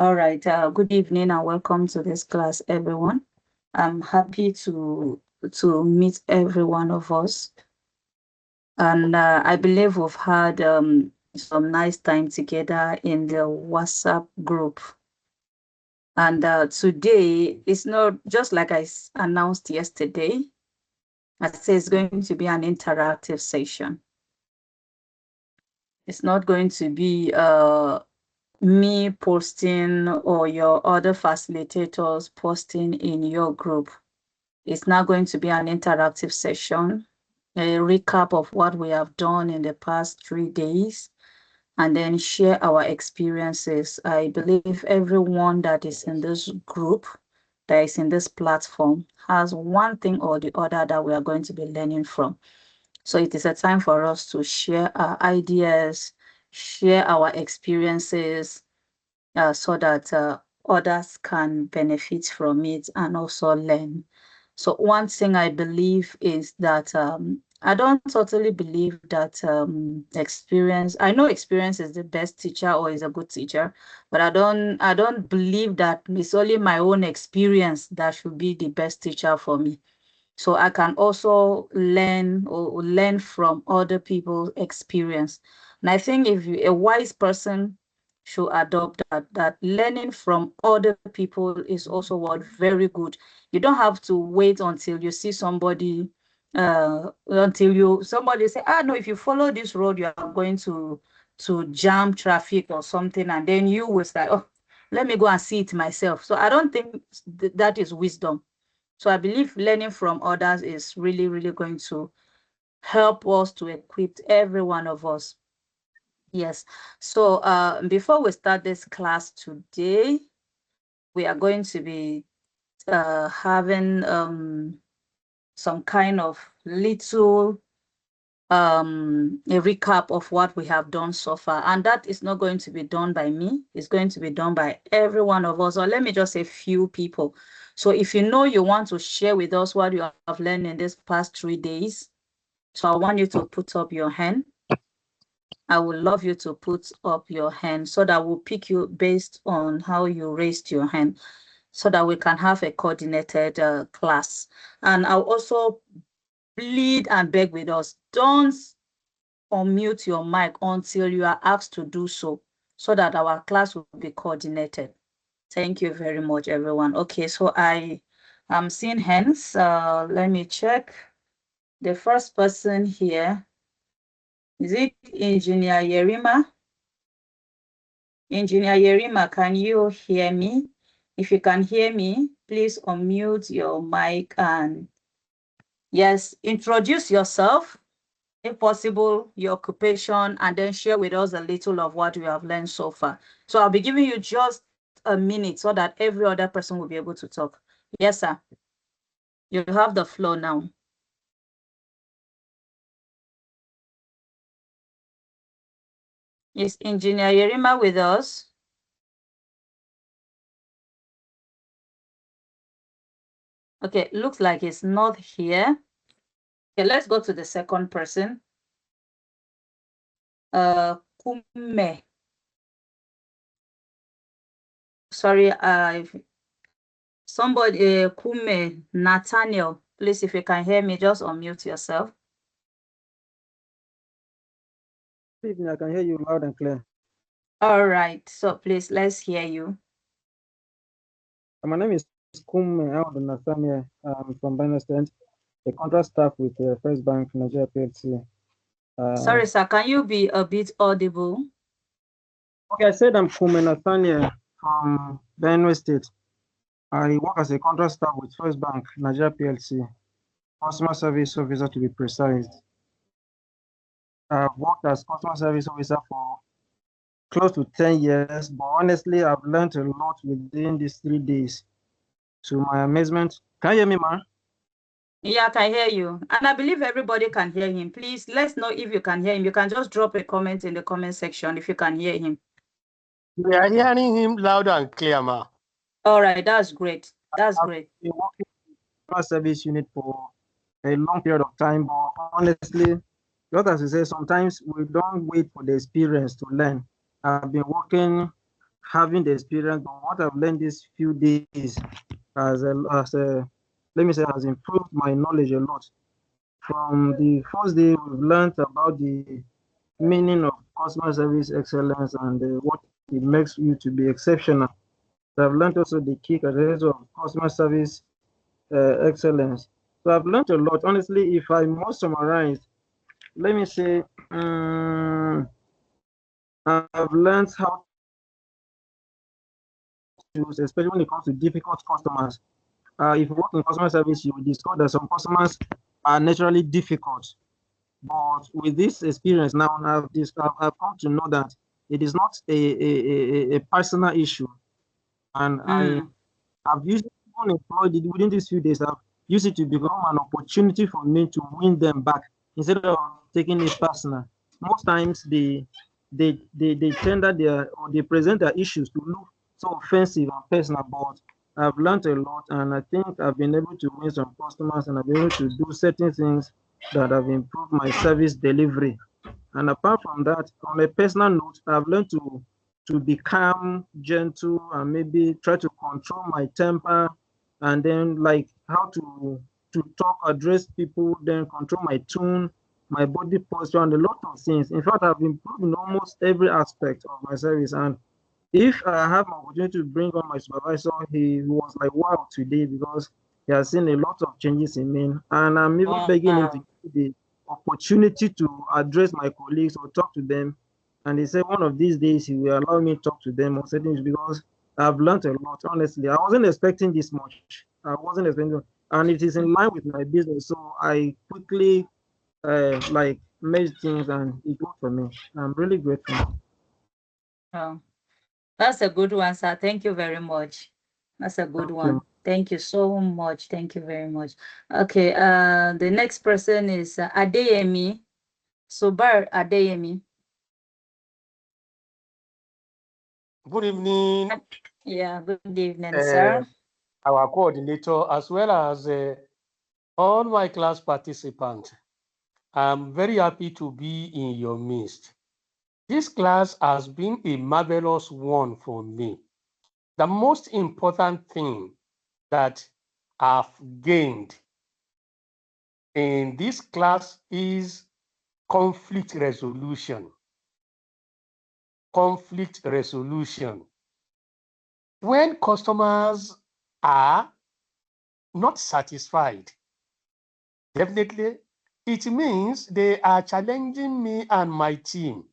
All right. Good evening and welcome to this class, everyone. I'm happy to meet every one of us, and I believe we've had some nice time together in the WhatsApp group. And today it's not just like I announced yesterday. I say it's going to be an interactive session. It's not going to be me posting or your other facilitators posting in your group. It's now going to be an interactive session, a recap of what we have done in the past 3 days, and then share our experiences. I believe everyone that is in this group, that is in this platform, has one thing or the other that we are going to be learning from. So it is a time for us to share our ideas, share our experiences, so that others can benefit from it and also learn. So one thing I believe is that I don't totally believe that experience. I know experience is the best teacher or is a good teacher, but I don't believe that it's only my own experience that should be the best teacher for me. So I can also learn or learn from other people's experience. And I think if a wise person should adopt that learning from other people is also what very good. You don't have to wait until you see somebody until somebody say, no, if you follow this road, you are going to jam traffic or something, and then you will say, oh, let me go and see it myself. So I don't think that is wisdom. So I believe learning from others is really, really going to help us to equip every one of us. Yes. So before we start this class today, we are going to be having some kind of little a recap of what we have done so far. And that is not going to be done by me. It's going to be done by every one of us, or let me just say few people. So if you know you want to share with us what you have learned in this past 3 days, so I want you to put up your hand. I would love you to put up your hand so that we'll pick you based on how you raised your hand, so that we can have a coordinated class. And I'll also plead and beg with us, don't unmute your mic until you are asked to do so that our class will be coordinated. Thank you very much, everyone. Okay, so I am seeing hands. Let me check. The first person here, is it Engineer Yerima? Engineer Yerima, can you hear me? If you can hear me, please unmute your mic and yes, introduce yourself, if possible, your occupation, and then share with us a little of what you have learned so far. So I'll be giving you just a minute so that every other person will be able to talk. Yes, sir. You have the floor now. Is Engineer Yerima with us? Okay, looks like it's not here. Okay, let's go to the second person. Kume. Sorry, somebody, Kume, Nathaniel, please, if you can hear me, just unmute yourself. Good evening, I can hear you loud and clear. All right, so please, let's hear you. My name is Kume Nathaniel. I'm from Benue State, a contract staff with First Bank Nigeria PLC. Sorry, sir, can you be a bit audible? Okay, I said I'm Kume Nathaniel from Benue State. I work as a contract staff with First Bank Nigeria PLC, customer service officer to be precise. I've worked as customer service officer for close to 10 years, but honestly, I've learned a lot within these 3 days. To my amazement, can you hear me, man? Yeah, I can hear you. And I believe everybody can hear him. Please, let's know if you can hear him. You can just drop a comment in the comment section if you can hear him. We are hearing him loud and clear, ma. All right, that's great. That's great. I've been working in customer service unit for a long period of time, but honestly, just as you say, sometimes we don't wait for the experience to learn. I've been working having the experience, but what I've learned these few days let me say, has improved my knowledge a lot. From the first day, we've learned about the meaning of customer service excellence and what it makes you to be exceptional. So I've learned also the key characteristics of customer service excellence. So I've learned a lot. Honestly, if I must summarize, let me say, I've learned how to, especially when it comes to difficult customers. If you work in customer service, you will discover that some customers are naturally difficult. But with this experience now, I've come to know that it is not a personal issue. And I've used it, even employed it within these few days. I've used it to become an opportunity for me to win them back instead of taking it personal. Most times they tender their, or they present their issues to look so offensive and personal, but I've learned a lot, and I think I've been able to win some customers, and I've been able to do certain things that have improved my service delivery. And apart from that, on a personal note, I've learned to be calm, gentle, and maybe try to control my temper, and then like how to talk, address people, then control my tone, my body posture, and a lot of things. In fact, I've improved in almost every aspect of my service. And if I have an opportunity to bring on my supervisor, he was like, wow, today, because he has seen a lot of changes in me. And I'm even begging him to give the opportunity to address my colleagues or talk to them. And he said one of these days he will allow me to talk to them on certain things, because I've learned a lot, honestly. I wasn't expecting this much. I wasn't expecting, and it is in line with my business. So I quickly like made things, and it worked for me. I'm really grateful. Oh, that's a good one, sir. Thank you very much. That's a good Thank one. you. Thank you so much. Thank you very much. Okay, the next person is Adeyemi. Subar Adeyemi. Good evening, Yeah, good evening, sir. our coordinator, as well as all my class participants. I'm very happy to be in your midst. This class has been a marvelous one for me. The most important thing that I've gained in this class is conflict resolution. Conflict resolution. When customers are not satisfied, definitely it means they are challenging me and my team.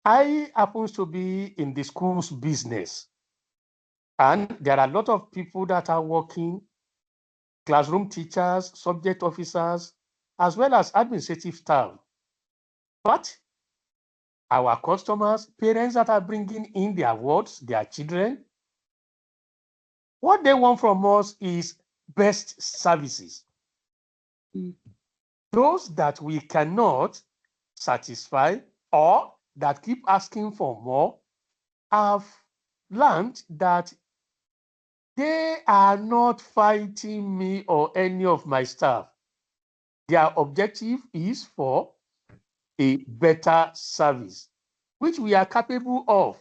I happen to be in the school's business, and there are a lot of people that are working, classroom teachers, subject officers, as well as administrative staff. But our customers, parents that are bringing in their wards, their children, what they want from us is best services. Those that we cannot satisfy or that keep asking for more, have learned that they are not fighting me or any of my staff. Their objective is for a better service, which we are capable of.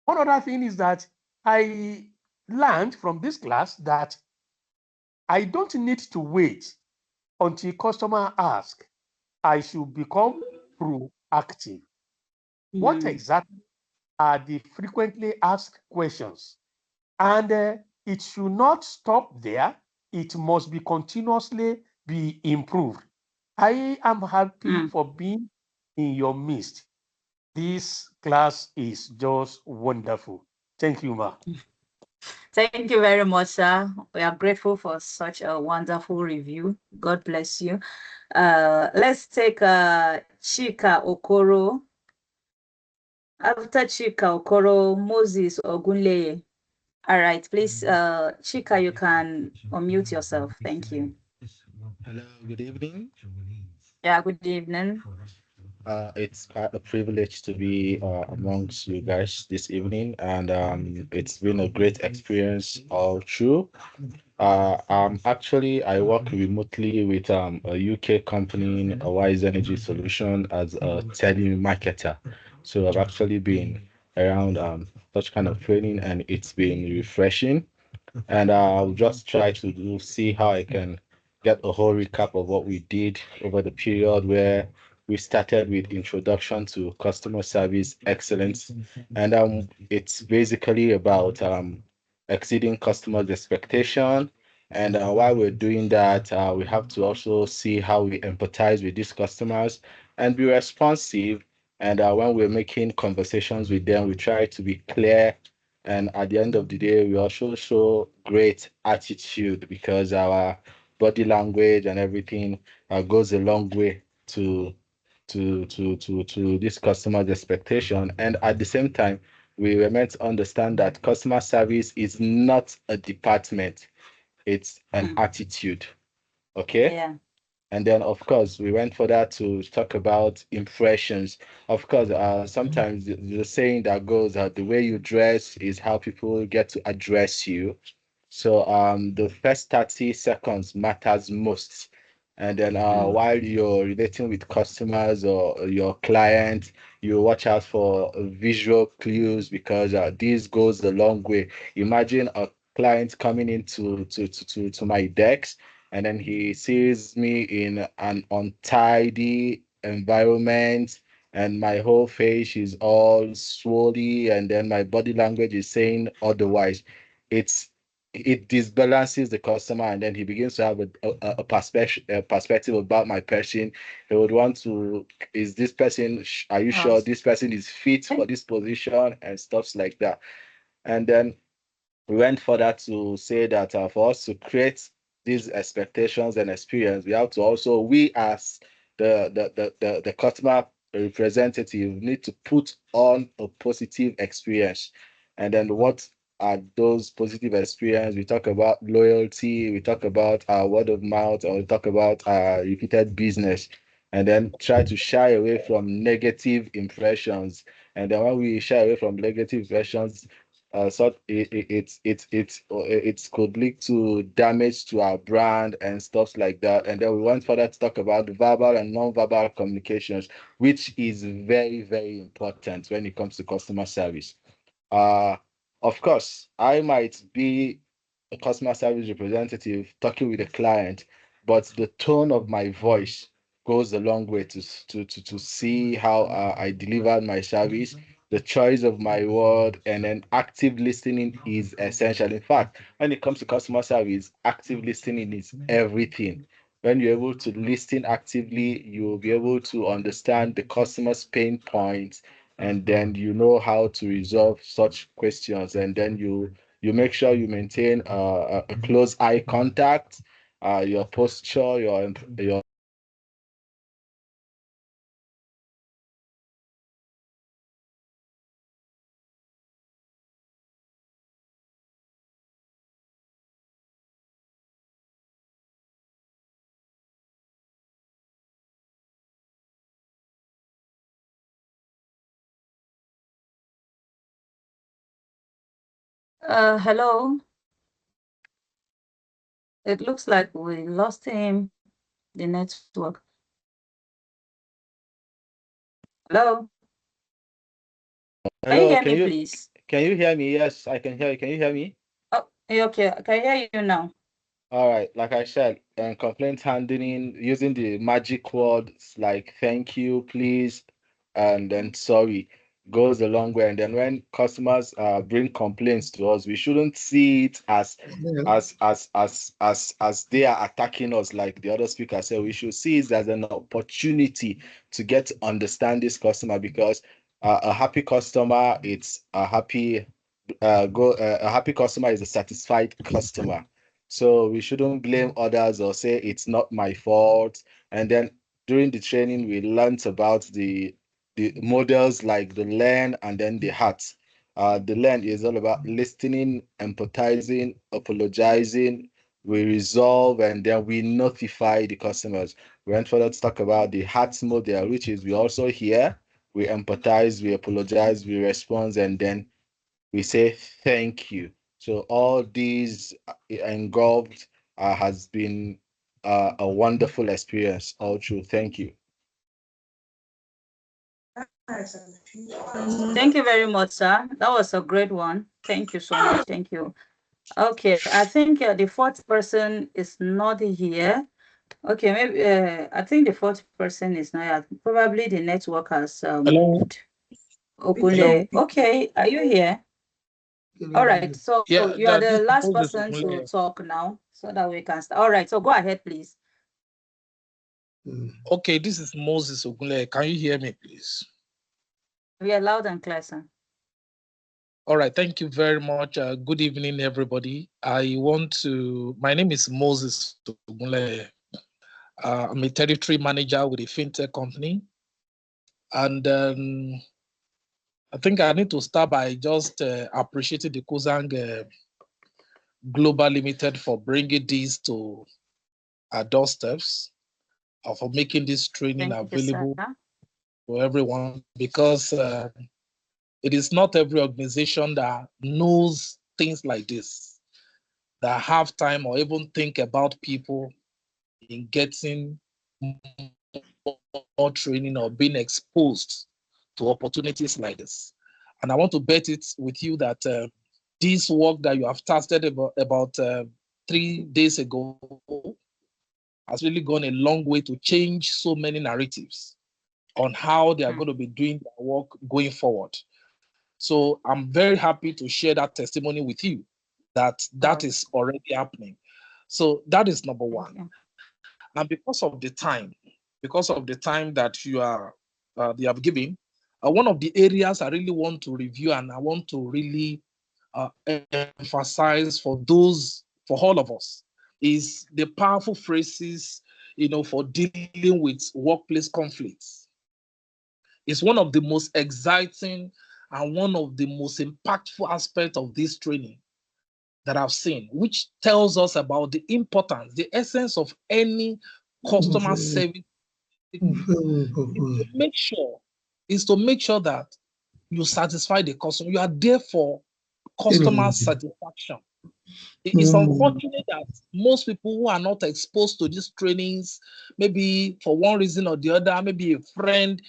One other thing is that I learned from this class that I don't need to wait until customer ask. I should become proactive. What exactly are the frequently asked questions? And it should not stop there. It must be continuously be improved. I am happy for being in your midst. This class is just wonderful. Thank you, Ma. Thank you very much, sir. We are grateful for such a wonderful review. God bless you. Let's take Chika Okoro. After Chika Okoro, Moses Ogunleye. All right, please, Chika, you can unmute yourself. Thank you. Hello, good evening. Yeah, good evening. It's quite a privilege to be amongst you guys this evening, and it's been a great experience all through. Actually, I work remotely with a UK company, a Wise Energy Solution, as a telemarketer. So I've actually been around such kind of training, and it's been refreshing. And I'll just try to see how I can get a whole recap of what we did over the period where we started with introduction to customer service excellence. And it's basically about exceeding customers' expectation. And while we're doing that, we have to also see how we empathize with these customers and be responsive. And when we're making conversations with them, we try to be clear, and at the end of the day, we also show great attitude because our body language and everything goes a long way to this customer's expectation. And at the same time, we were meant to understand that customer service is not a department, it's an attitude. Okay. Yeah. And then, of course, we went further to talk about impressions. Of course, sometimes the saying that goes, the way you dress is how people get to address you. So the first 30 seconds matters most. And then while you're relating with customers or your clients, you watch out for visual clues because this goes a long way. Imagine a client coming into to my desk, and then he sees me in an untidy environment, and my whole face is all swollen, and then my body language is saying otherwise. It disbalances the customer, and then he begins to have a perspective about my person. He would want to, is this person, are you sure this person is fit for this position and stuff like that? And then we went further to say that for us to create these expectations and experience, we have to also, we as the customer representative need to put on a positive experience. And then what are those positive experience? We talk about loyalty, we talk about word of mouth, or we talk about repeated business, and then try to shy away from negative impressions. And then when we shy away from negative impressions, so it could lead to damage to our brand and stuff like that. And then we went further to talk about verbal and non-verbal communications, which is very, very important when it comes to customer service. Uh, of course, I might be a customer service representative talking with a client, but the tone of my voice goes a long way to see how I delivered my service. The choice of my word, and then active listening is essential. In fact, when it comes to customer service, active listening is everything. When you're able to listen actively, you'll be able to understand the customer's pain points, and then you know how to resolve such questions, and then you make sure you maintain a close eye contact, your posture, your Hello. It looks like we lost him, the network. Hello. Can you hello, hear me, please? can you hear me? Yes, I can hear you. Can you hear me? Oh, okay. I can hear you now. All right, like I said, complaint handling using the magic words like thank you, please, and then sorry goes a long way. And then when customers bring complaints to us, we shouldn't see it as they are attacking us, like the other speaker said. We should see it as an opportunity to get to understand this customer, because a happy customer, it's a happy a happy customer is a satisfied customer. So we shouldn't blame others or say it's not my fault. And then during the training, we learned about the models like the learn and then the heart. The learn is all about listening, empathizing, apologizing. We resolve, and then we notify the customers. We went further to talk about the heart model, which is we also hear, we empathize, we apologize, we respond, and then we say thank you. So all these engulfed has been a wonderful experience all through. Thank you. Thank you very much, sir. That was a great one. Thank you so much. Thank you. Okay, I think the fourth person is not here. Okay, maybe I think the fourth person is not here. Probably the network has moved. Ogunle. Okay, are you here? All right, so Yeah, you are the last Moses person to Ogunleye. talk now, so that we can start. All right, so go ahead, please. Okay, this is Moses Ogunleye. Can you hear me, please? We are loud and clear, sir. All right, thank you very much. Good evening, everybody. My name is Moses Ogunleye. I'm a territory manager with a fintech company. And I think I need to start by just appreciating the Kuzang Global Limited for bringing this to our doorsteps, for making this training available to everyone, because it is not every organization that knows things like this, that have time or even think about people in getting more training or being exposed to opportunities like this. And I want to bet it with you that this work that you have started about 3 days ago has really gone a long way to change so many narratives on how they are going to be doing their work going forward. So I'm very happy to share that testimony with you, that is already happening. So that is number one. And because of the time that you have given, one of the areas I really want to review and I want to really emphasize for all of us is the powerful phrases, for dealing with workplace conflicts. It's one of the most exciting and one of the most impactful aspects of this training that I've seen, which tells us about the importance, the essence of any customer service is to make sure that you satisfy the customer. You are there for customer satisfaction. It's unfortunate that most people who are not exposed to these trainings, maybe for one reason or the other, maybe a friend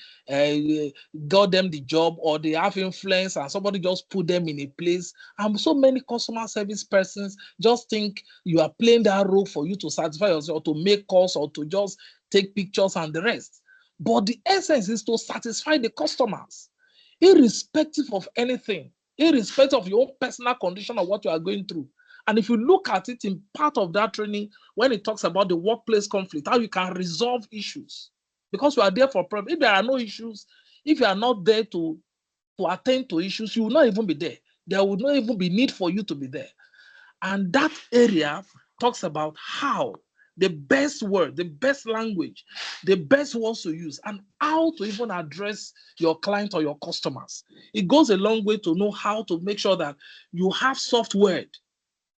got them the job, or they have influence and somebody just put them in a place. And so many customer service persons just think you are playing that role for you to satisfy yourself, to make calls, or to just take pictures and the rest. But the essence is to satisfy the customers, irrespective of anything, irrespective of your own personal condition or what you are going through. And if you look at it in part of that training, when it talks about the workplace conflict, how you can resolve issues, because you are there for problem. If there are no issues, if you are not there to attend to issues, you will not even be there. There would not even be need for you to be there. And that area talks about how the best word, the best language, the best words to use, and how to even address your client or your customers. It goes a long way to know how to make sure that you have soft word.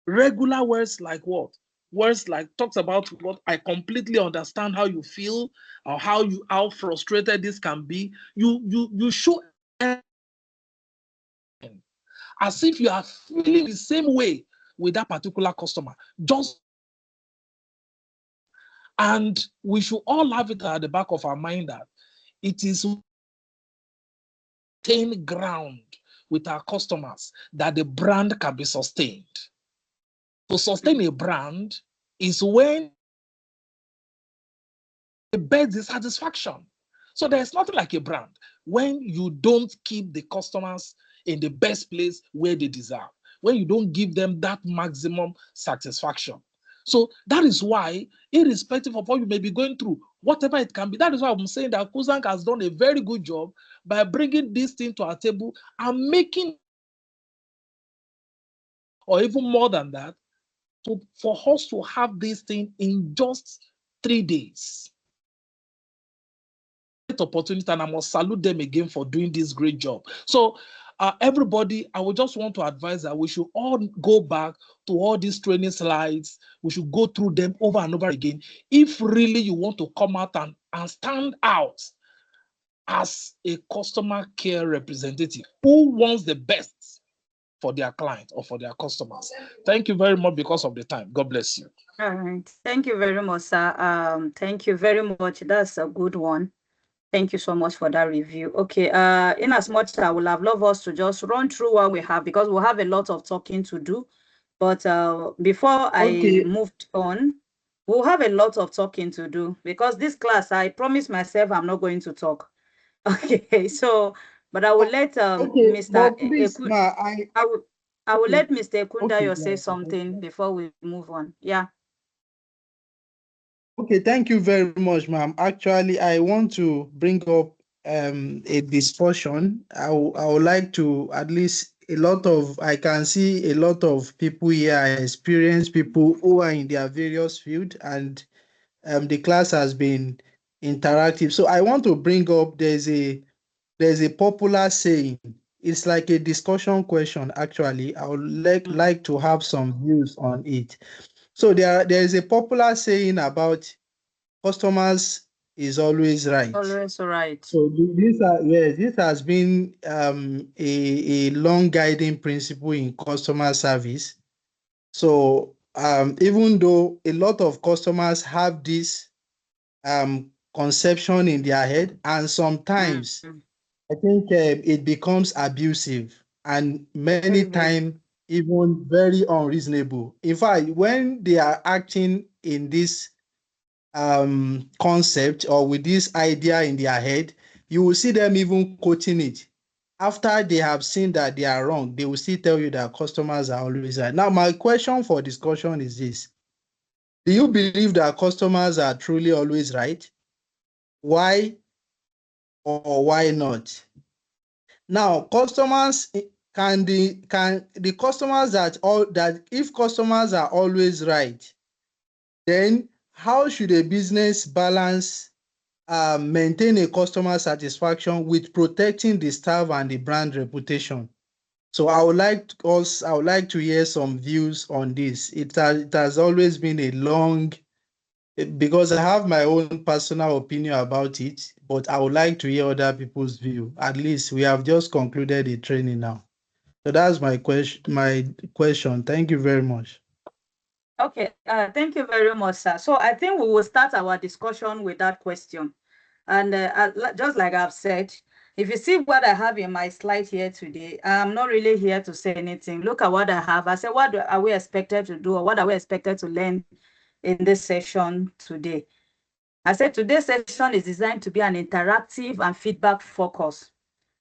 Regular words like what? Words like talks about what I completely understand how you feel, or how frustrated this can be. You show as if you are feeling the same way with that particular customer. And we should all have it at the back of our mind that it is staying ground with our customers that the brand can be sustained. To sustain a brand is when it bears the satisfaction. So there's nothing like a brand when you don't keep the customers in the best place where they deserve, when you don't give them that maximum satisfaction. So that is why, irrespective of what you may be going through, whatever it can be, that is why I'm saying that Kuzang has done a very good job by bringing this thing to our table and making, or even more than that, for us to have this thing in just 3 days. Opportunity, and I must salute them again for doing this great job. So everybody, I would just want to advise that we should all go back to all these training slides. We should go through them over and over again if really you want to come out and stand out as a customer care representative who wants the best for their client or for their customers. Thank you very much because of the time. God bless you. All right. Thank you very much, sir. Thank you very much. That's a good one. Thank you so much for that review. Okay, in as much as I would have loved us to just run through what we have, because we'll have a lot of talking to do. But before I moved on, we'll have a lot of talking to do, because this class, I promised myself I'm not going to talk. Okay, so, but I will let Mr. but please, Eku, ma, I will okay, let Mr. Ekundayo say yeah, something before we move on. Yeah. okay, thank you very much, ma'am. Actually, I want to bring up a discussion. I would like to at least I can see a lot of people here, experienced people who are in their various field, and the class has been interactive. So I want to bring up, there's a popular saying. It's like a discussion question, actually. I would like to have some views on it. So there is a popular saying about customers is always right. Always right. So this has been a long guiding principle in customer service. So even though a lot of customers have this conception in their head, and sometimes I think it becomes abusive, and many times even very unreasonable. In fact, when they are acting in this concept or with this idea in their head, you will see them even quoting it. After they have seen that they are wrong, they will still tell you that customers are always right. Now, my question for discussion is this: do you believe that customers are truly always right? Why or why not? Now, customers can the customers that if customers are always right, then how should a business balance maintain a customer satisfaction with protecting the staff and the brand reputation? So I would like to hear some views on this. It has always been a long, because I have my own personal opinion about it, but I would like to hear other people's view. At least we have just concluded the training now. So that's my question. Thank you very much. Okay, thank you very much, sir. So I think we will start our discussion with that question. And just like I've said, if you see what I have in my slide here today, I'm not really here to say anything. Look at what I have. I said, what are we expected to do, or what are we expected to learn in this session today? I said today's session is designed to be an interactive and feedback focus.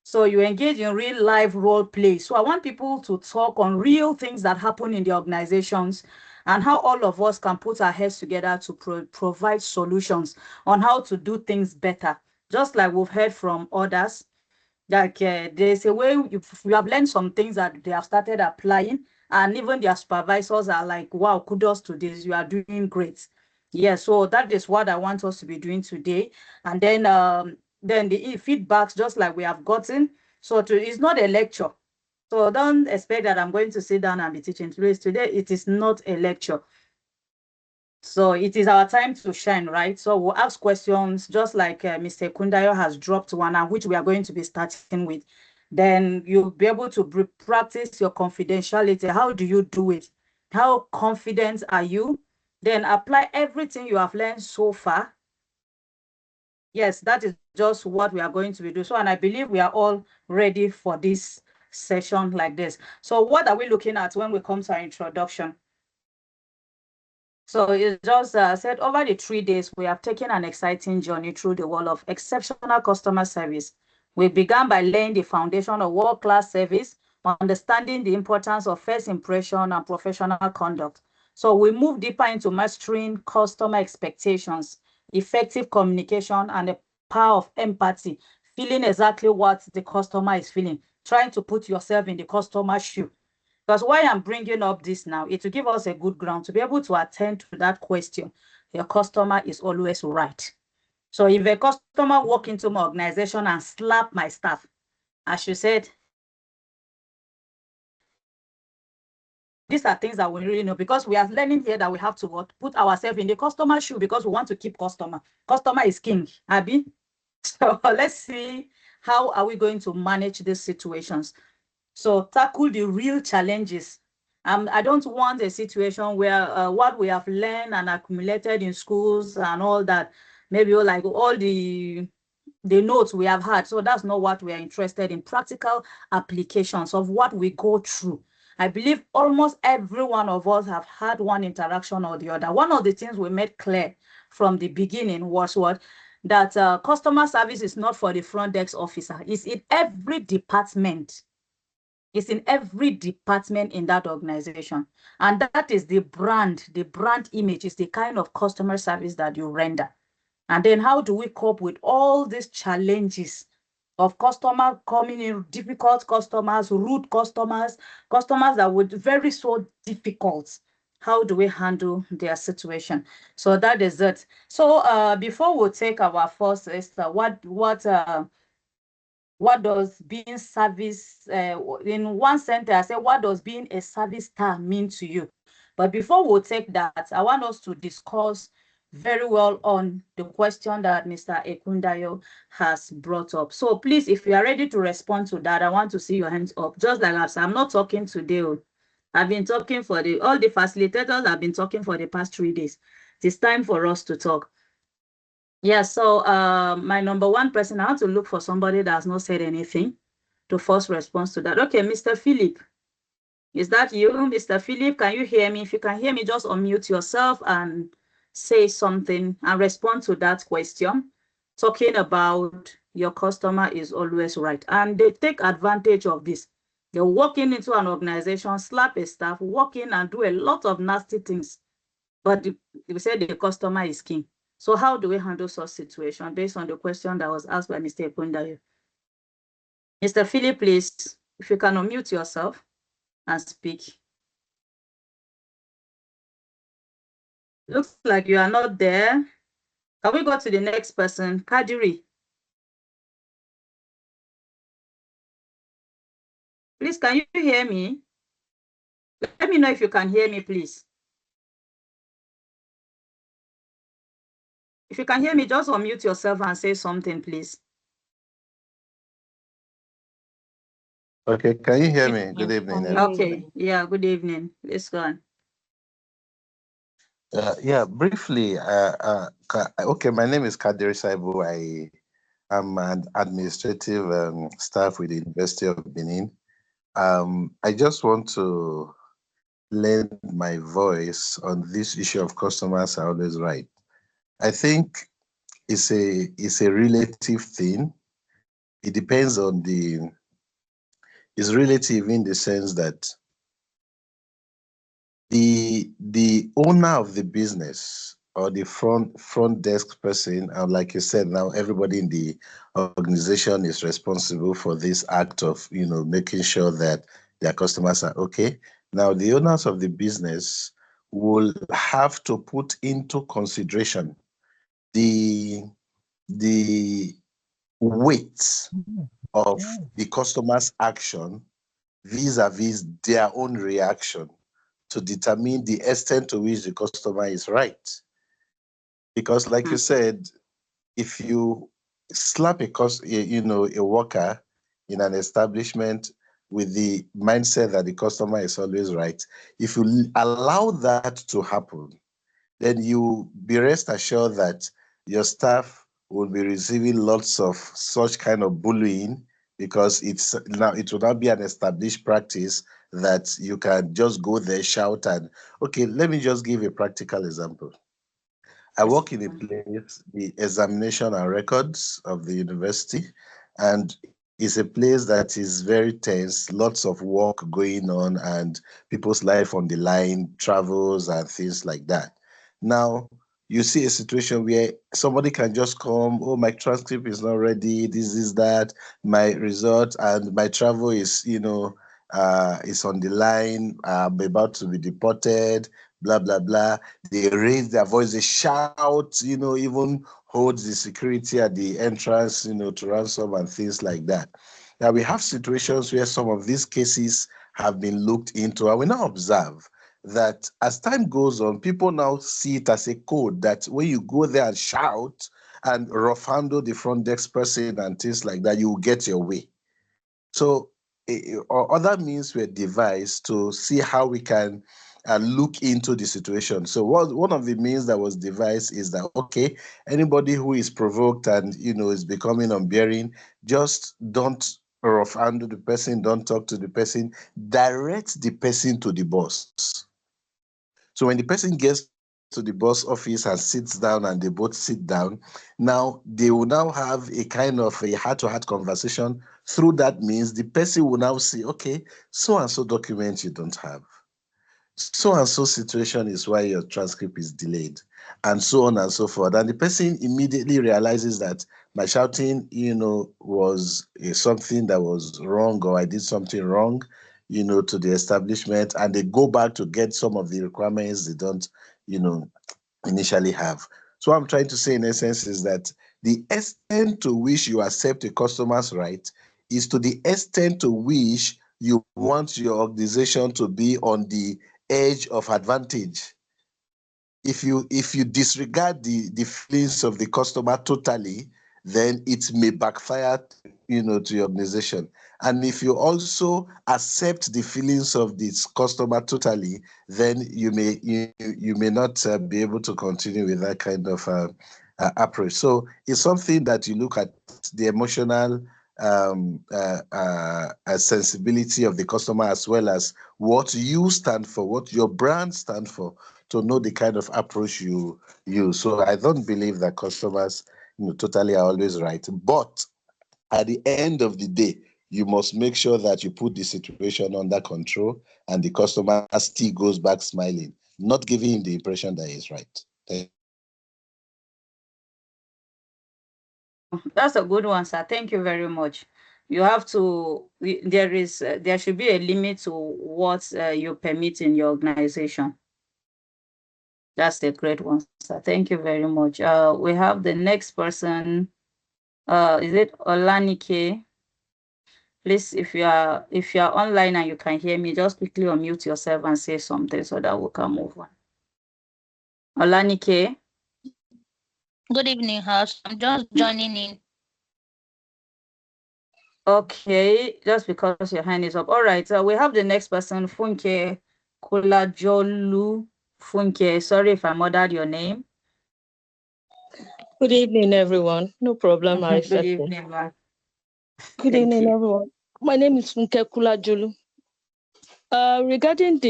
So you engage in real life role play. So I want people to talk on real things that happen in the organizations, and how all of us can put our heads together to provide solutions on how to do things better. Just like we've heard from others, like there's a way you have learned some things that they have started applying, and even their supervisors are like, wow, kudos to this, you are doing great. Yeah, so that is what I want us to be doing today. And then the feedbacks, just like we have gotten. So it's not a lecture. So don't expect that I'm going to sit down and be teaching today. Today, it is not a lecture. So it is our time to shine, right? So we'll ask questions, just like Mr. Kundayo has dropped one, and which we are going to be starting with. Then you'll be able to practice your confidentiality. How do you do it? How confident are you? Then apply everything you have learned so far. Yes, that is just what we are going to be doing. So, and I believe we are all ready for this session like this. So what are we looking at when we come to our introduction? So it's just said, over the 3 days, we have taken an exciting journey through the world of exceptional customer service. We began by laying the foundation of world-class service, understanding the importance of first impression and professional conduct. So we move deeper into mastering customer expectations, effective communication, and the power of empathy, feeling exactly what the customer is feeling, trying to put yourself in the customer's shoe. Because why I'm bringing up this now, it will give us a good ground to be able to attend to that question. Your customer is always right. So if a customer walk into my organization and slap my staff, as you said, these are things that we really know, because we are learning here that we have to put ourselves in the customer's shoe, because we want to keep customer. Customer is king, Abby. So let's see, how are we going to manage these situations? So tackle the real challenges. I don't want a situation where what we have learned and accumulated in schools and all that, maybe like all the the notes we have had. So that's not what we are interested in. Practical applications of what we go through. I believe almost every one of us have had one interaction or the other. One of the things we made clear from the beginning was what? That customer service is not for the front desk officer. It's in every department. It's in every department in that organization. And that is the brand image is the kind of customer service that you render. And then how do we cope with all these challenges of customers coming in, difficult customers, rude customers, customers that would very so difficult? How do we handle their situation? So that is it. So before we take our first, what does being service, in one sentence, I say, what does being a service star mean to you? But before we take that, I want us to discuss very well on the question that Mr. Ekundayo has brought up. So please, if you are ready to respond to that, I want to see your hands up. Just like I'm not talking today. I've been talking for all the facilitators have been talking for the past 3 days. It's time for us to talk. Yeah, so my number one person, I want to look for somebody that has not said anything to first response to that. Okay, Mr. Philip, is that you? Mr. Philip, can you hear me? If you can hear me, just unmute yourself and say something and respond to that question, talking about your customer is always right. And they take advantage of this. They're walking into an organization, slap a staff, walk in and do a lot of nasty things. But they say the customer is king. So how do we handle such situation based on the question that was asked by Mr. Ekundayo? Mr. Philip, please, if you can unmute yourself and speak. Looks like you are not there. Can we go to the next person? Kadiri. Please, can you hear me? Let me know if you can hear me, please. If you can hear me, just unmute yourself and say something, please. Okay, can you hear me? Good evening. Okay, yeah, good evening. Let's go on. Yeah, briefly, okay, my name is Kadiri Saibu. I am an administrative staff with the University of Benin. I just want to lend my voice on this issue of customers are always right. I think it's a relative thing. It depends on it's relative in the sense that the owner of the business or the front desk person, and like you said, now everybody in the organization is responsible for this act of making sure that their customers are okay. Now the owners of the business will have to put into consideration the weight of the customer's action vis-a-vis their own reaction to determine the extent to which the customer is right. Because like you said, if you slap a worker in an establishment with the mindset that the customer is always right, if you allow that to happen, then you be rest assured that your staff will be receiving lots of such kind of bullying, because it will not be an established practice that you can just go there, shout, and okay, let me just give a practical example. I work in a place, the examination and records of the university, and it's a place that is very tense, lots of work going on and people's life on the line, travels and things like that. Now, you see a situation where somebody can just come, oh, my transcript is not ready, this is that, my result and my travel is, is on the line, I'm about to be deported, blah, blah, blah. They raise their voice, they shout, even hold the security at the entrance, to ransom and things like that. Now, we have situations where some of these cases have been looked into, and we now observe that as time goes on, people now see it as a code that when you go there and shout and rough handle the front desk person and things like that, you will get your way. So other means were devised to see how we can look into the situation. So one of the means that was devised is that, okay, anybody who is provoked and, is becoming unbearing, just don't rough handle the person, don't talk to the person, direct the person to the boss. So when the person gets to the boss office and sits down and they both sit down, now they will now have a kind of a heart-to-heart conversation. Through that means the person will now say, okay, so and so document you don't have. So and so situation is why your transcript is delayed, and so on and so forth. And the person immediately realizes that my shouting, was something that was wrong, or I did something wrong, to the establishment, and they go back to get some of the requirements they don't, initially have. So what I'm trying to say in essence is that the extent to which you accept a customer's right is to the extent to which you want your organization to be on the edge of advantage. If you disregard the feelings of the customer totally, then it may backfire, to your organization. And if you also accept the feelings of this customer totally, then you may not be able to continue with that kind of approach. So it's something that you look at the emotional sensibility of the customer, as well as what you stand for, what your brand stands for, to know the kind of approach you use. So I don't believe that customers, totally are always right. But at the end of the day, you must make sure that you put the situation under control and the customer still goes back smiling, not giving him the impression that he's right. That's a good one, sir. Thank you very much. You have to, there should be a limit to what you permit in your organization. That's a great one, sir. Thank you very much. We have the next person. Is it Olanike? Please, if you are online and you can hear me, just quickly unmute yourself and say something so that we can move on. Olanike. Good evening, House. I'm just joining in. Okay, just because your hand is up. All right, we have the next person, Funke Kulajolu. Funke, sorry if I murdered your name. Good evening, everyone. No problem, I Good evening, ma'am. Good evening, everyone. My name is Funke Kulajolu. Regarding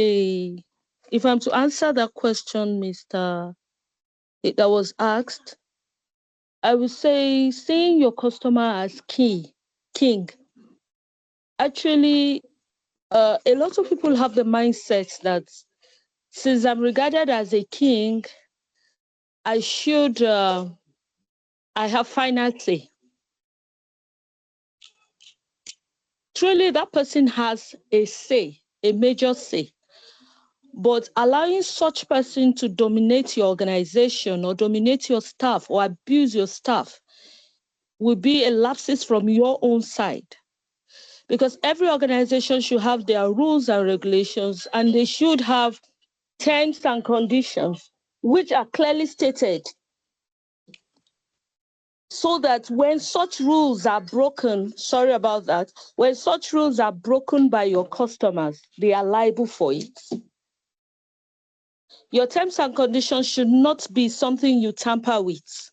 if I'm to answer that question, that was asked, I would say seeing your customer as king. Actually, a lot of people have the mindset that since I'm regarded as a king, I should, I have final say. Truly, that person has a say, a major say. But allowing such person to dominate your organization or dominate your staff or abuse your staff will be a lapses from your own side. Because every organization should have their rules and regulations, and they should have terms and conditions which are clearly stated, so that when such rules are broken, sorry about that, when such rules are broken by your customers, they are liable for it. Your terms and conditions should not be something you tamper with.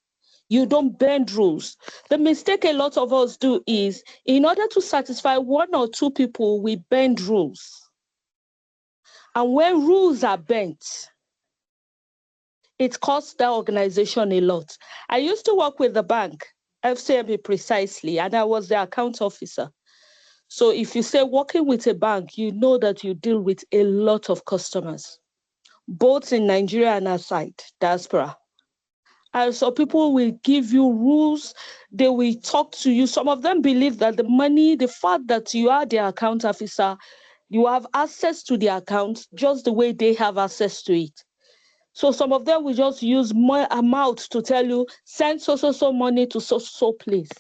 You don't bend rules. The mistake a lot of us do is, in order to satisfy one or two people, we bend rules. And when rules are bent, it costs the organization a lot. I used to work with the bank, FCMB precisely, and I was the account officer. So if you say working with a bank, you know that you deal with a lot of customers, both in Nigeria and outside diaspora. And so people will give you rules, they will talk to you. Some of them believe that the money, the fact that you are the account officer, you have access to the account just the way they have access to it. So some of them will just use more amount to tell you, send so money to so place.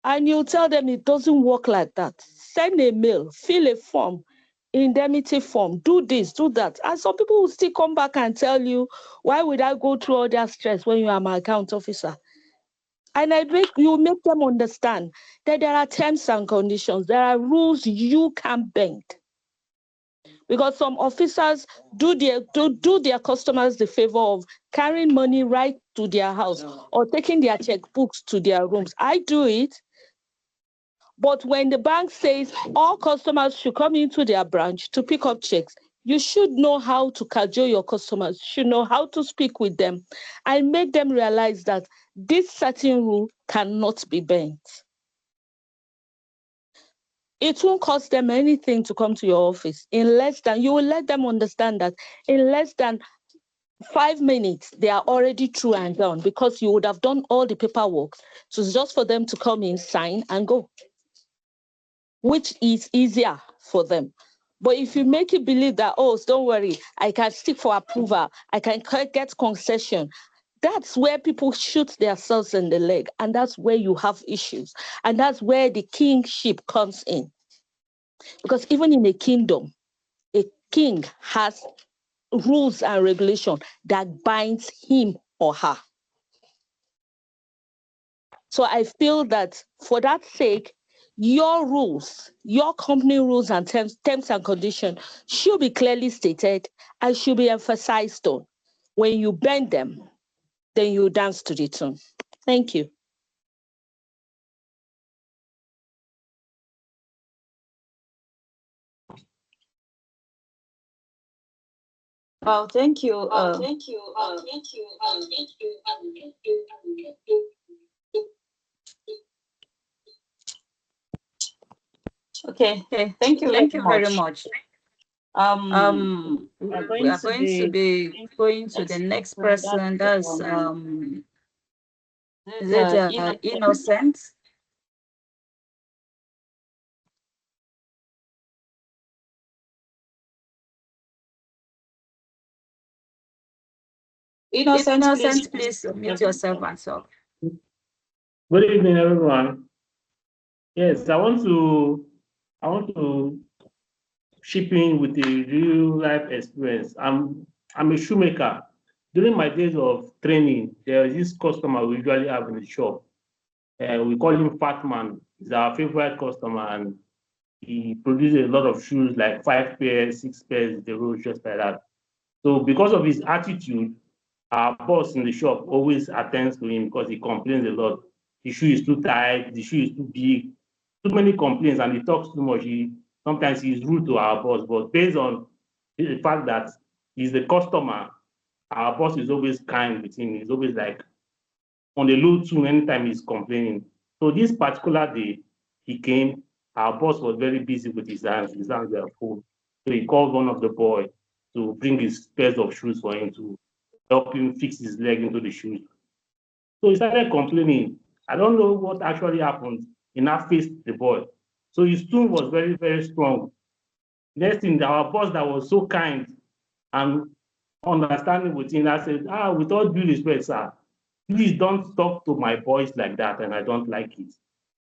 And you tell them it doesn't work like that. Send a mail, fill a form, indemnity form, do this, do that. And some people will still come back and tell you, why would I go through all that stress when you are my account officer? And you make them understand that there are terms and conditions, there are rules you can bend. because some officers do their customers the favor of carrying money right to their house or taking their checkbooks to their rooms. I do it. But when the bank says all customers should come into their branch to pick up checks, you should know how to cajole your customers, you should know how to speak with them and make them realize that this certain rule cannot be bent. It won't cost them anything to come to your office. You will let them understand that in less than 5 minutes, they are already through and done because you would have done all the paperwork. So it's just for them to come in, sign and go, which is easier for them. But if you make it believe that, oh, don't worry, I can seek for approval, I can get concession, that's where people shoot themselves in the leg. And that's where you have issues. And that's where the kingship comes in. Because even in a kingdom, a king has rules and regulations that binds him or her. So I feel that for that sake, your rules, your company rules and terms and conditions should be clearly stated and should be emphasized on. When you bend them, then you dance to the tune. Thank you. Well, thank you. Okay, thank you very much. We are going to be going to the next person. That's is it Innocent? Innocent, please mute yourself and talk. Good evening, everyone. Yes, I want to chip in with a real life experience. I'm a shoemaker. During my days of training, there is this customer we usually have in the shop. We call him Fat Man. He's our favorite customer, and he produces a lot of shoes, like 5 pairs, 6 pairs, the road, just like that. So because of his attitude, our boss in the shop always attends to him because he complains a lot. The shoe is too tight, the shoe is too big, too many complaints, and he talks too much. Sometimes he's rude to our boss, but based on the fact that he's the customer, our boss is always kind with him. He's always like on the low tune anytime he's complaining. So this particular day, he came, our boss was very busy with his hands were full. So he called one of the boys to bring his pairs of shoes for him to help him fix his leg into the shoes. So he started complaining. I don't know what actually happened. He now faced the boy. So his tone was very, very strong. Next thing, our boss that was so kind and understanding with him, I said, with all due respect, sir, please don't talk to my boys like that, and I don't like it.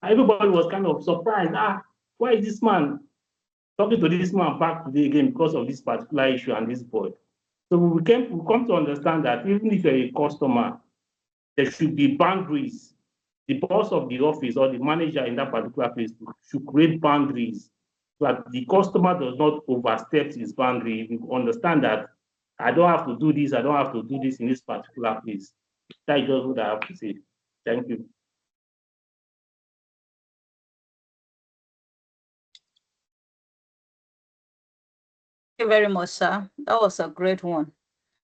Everybody was kind of surprised. Why is this man talking to this man back today again because of this particular issue and this boy? So we come to understand that even if you're a customer, there should be boundaries. The boss of the office or the manager in that particular place should create boundaries so that the customer does not overstep his boundary. You understand that I don't have to do this, I don't have to do this in this particular place. That is just what I have to say. Thank you. Thank you very much, sir. That was a great one.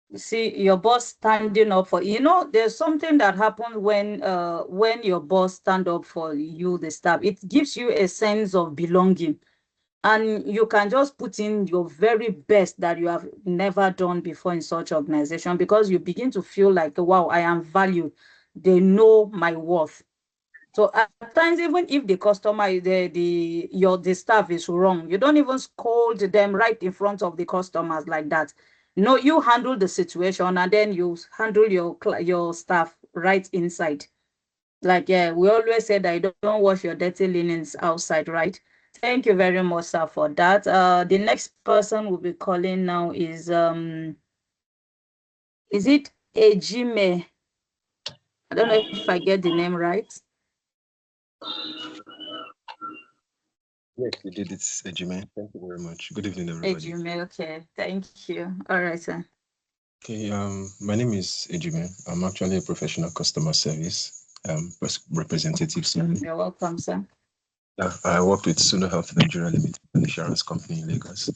You see, your boss standing up for there's something that happens when your boss stand up for you, the staff. It gives you a sense of belonging, and you can just put in your very best that you have never done before in such organization, because you begin to feel like, wow, I am valued. They know my worth. So at times, even if the customer, the staff is wrong, you don't even scold them right in front of the customers like that. No, you handle the situation and then you handle your staff right inside. Like, yeah, we always say that you don't wash your dirty linens outside, right? Thank you very much, sir, for that. The next person we'll be calling now is it Ejime? I don't know if I get the name right. Yes, you did it, Ejime. Thank you very much. Good evening, everybody. Ejime, okay. Thank you. All right, sir. Okay, my name is Ejime. I'm actually a professional customer service representative. Sorry. You're welcome, sir. I work with Suno Health Nigeria Limited, an insurance company in Lagos.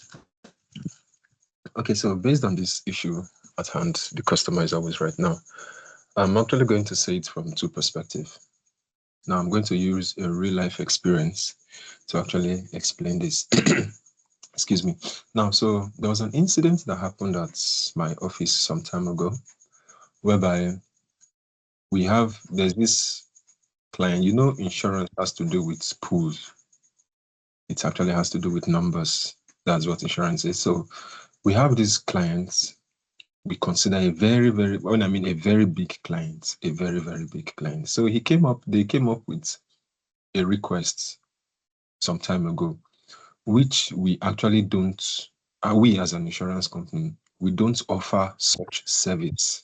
Okay, so based on this issue at hand, the customer is always right now. I'm actually going to say it from two perspectives. Now, I'm going to use a real life experience to actually explain this. Excuse me. Now, so there was an incident that happened at my office some time ago, whereby there's this client, insurance has to do with pools. It actually has to do with numbers. That's what insurance is. So we have these clients we consider a very, very, when I mean a very big client, a very, very big client. So they came up with a request some time ago, which we actually don't, we as an insurance company, we don't offer such service.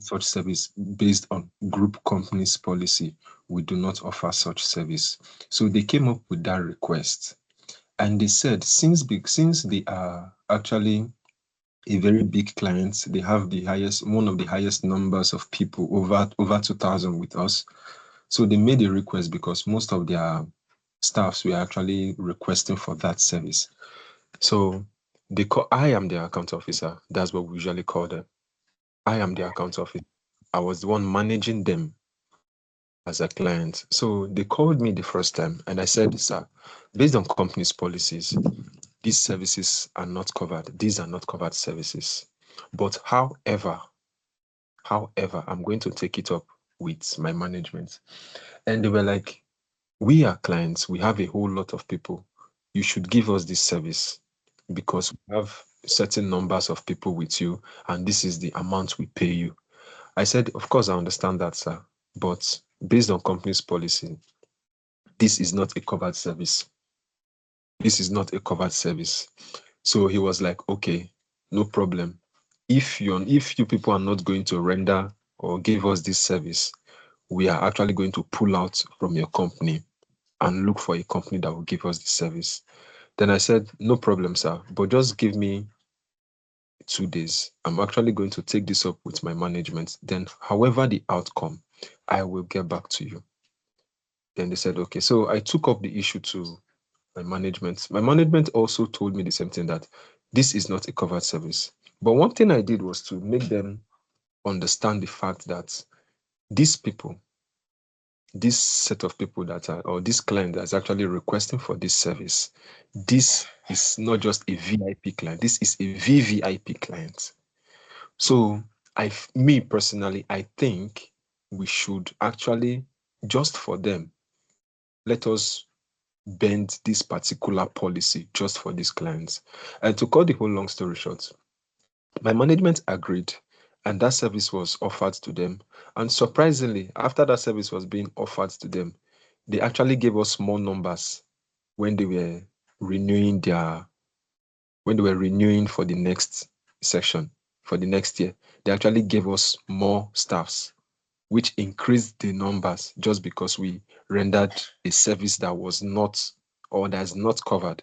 Such service based on group companies policy. We do not offer such service. So they came up with that request, and they said since they are actually a very big client, they have one of the highest numbers of people, over 2,000 with us. So they made a request because most of their staffs were actually requesting for that service. So I am their account officer. That's what we usually call them. I am the account officer. I was the one managing them as a client. So they called me the first time and I said, sir, based on company's policies, these services are not covered. These are not covered services. But however, I'm going to take it up with my management. And they were like, we are clients. We have a whole lot of people. You should give us this service because we have certain numbers of people with you and this is the amount we pay you. I said, of course, I understand that, sir. But based on company's policy, this is not a covered service. This is not a covered service. So he was like, okay, no problem. If you people are not going to render or give us this service, we are actually going to pull out from your company and look for a company that will give us the service. Then I said, no problem, sir, but just give me 2 days. I'm actually going to take this up with my management. Then however the outcome, I will get back to you. Then they said, okay. So I took up the issue to my management. My management also told me the same thing, that this is not a covered service. But one thing I did was to make them understand the fact that these people, this set of people or this client that's actually requesting for this service, this is not just a VIP client, this is a VVIP client. So me personally, I think we should actually, just for them, let us bend this particular policy just for these clients. And to cut the whole long story short, my management agreed and that service was offered to them. And surprisingly, after that service was being offered to them, they actually gave us more numbers when they were renewing for the next section, for the next year. They actually gave us more staffs, which increased the numbers just because we rendered a service that was not, or that's not covered.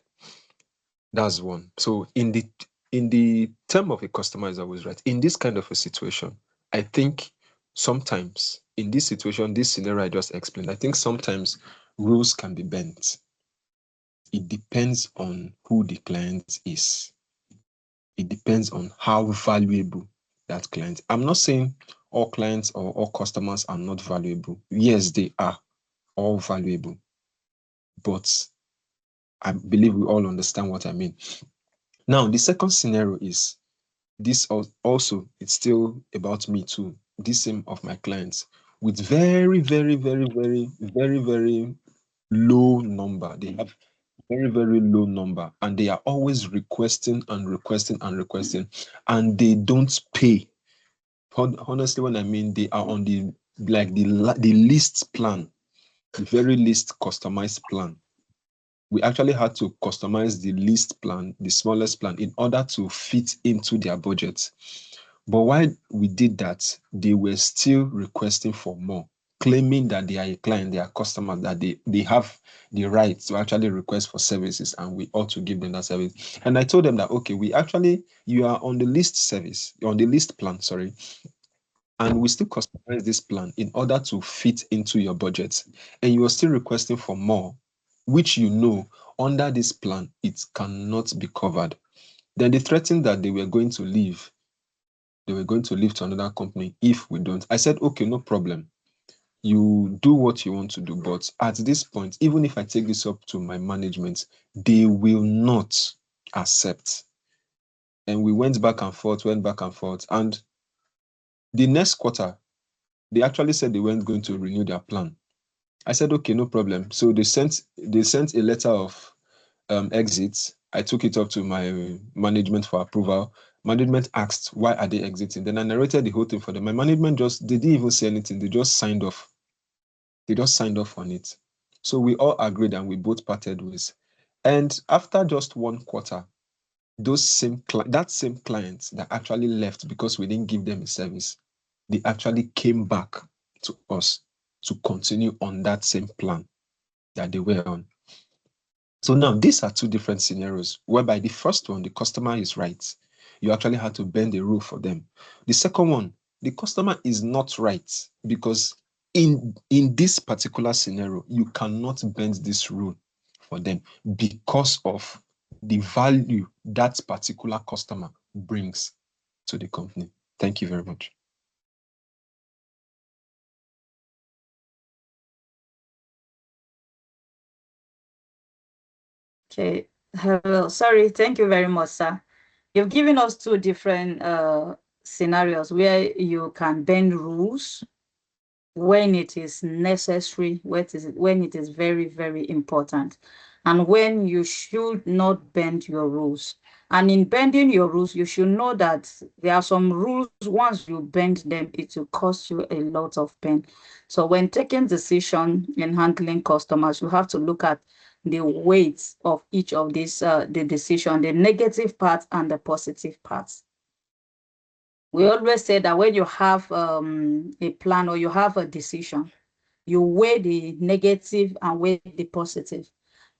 That's one. So in the term of a customer is always right. In this kind of a situation, I think sometimes in this situation, this scenario I just explained, I think sometimes rules can be bent. It depends on who the client is. It depends on how valuable that client. I'm not saying all clients or all customers are not valuable. Yes, they are all valuable. But I believe we all understand what I mean. Now, the second scenario is this also, it's still about me too. This same of my clients with very, very, very, very, very, very low number. They have very, very low number and they are always requesting and requesting and requesting and they don't pay. Honestly, when I mean they are on the least plan, the very least customized plan. We actually had to customize the least plan, the smallest plan, in order to fit into their budget. But while we did that, they were still requesting for more. claiming that they are a client, they are customer, that they have the right to actually request for services, and we ought to give them that service. And I told them that, okay, you are on the list service, you're on the list plan, sorry, and we still customize this plan in order to fit into your budget. And you are still requesting for more, which under this plan, it cannot be covered. Then they threatened that they were going to leave. They were going to leave to another company if we don't. I said, okay, no problem. You do what you want to do. But at this point, even if I take this up to my management, they will not accept. And we went back and forth. And the next quarter, they actually said they weren't going to renew their plan. I said, okay, no problem. So they sent a letter of exit. I took it up to my management for approval. Management asked, why are they exiting? Then I narrated the whole thing for them. My management they didn't even say anything. They just signed off. They just signed off on it. So we all agreed and we both parted ways. And after just 1 quarter, that same clients that actually left because we didn't give them a service, they actually came back to us to continue on that same plan that they were on. So now these are 2 different scenarios, whereby the first one, the customer is right. You actually had to bend the rule for them. The second one, the customer is not right, because in this particular scenario, you cannot bend this rule for them because of the value that particular customer brings to the company. Thank you very much. Okay. Hello. Sorry. Thank you very much, sir. You've given us 2 different scenarios where you can bend rules when it is necessary, when it is very, very important, and when you should not bend your rules. And in bending your rules, you should know that there are some rules, once you bend them, it will cost you a lot of pain. So when taking decision in handling customers, you have to look at the weight of each of these, the decision, the negative part and the positive parts. We always say that when you have a plan or you have a decision, you weigh the negative and weigh the positive.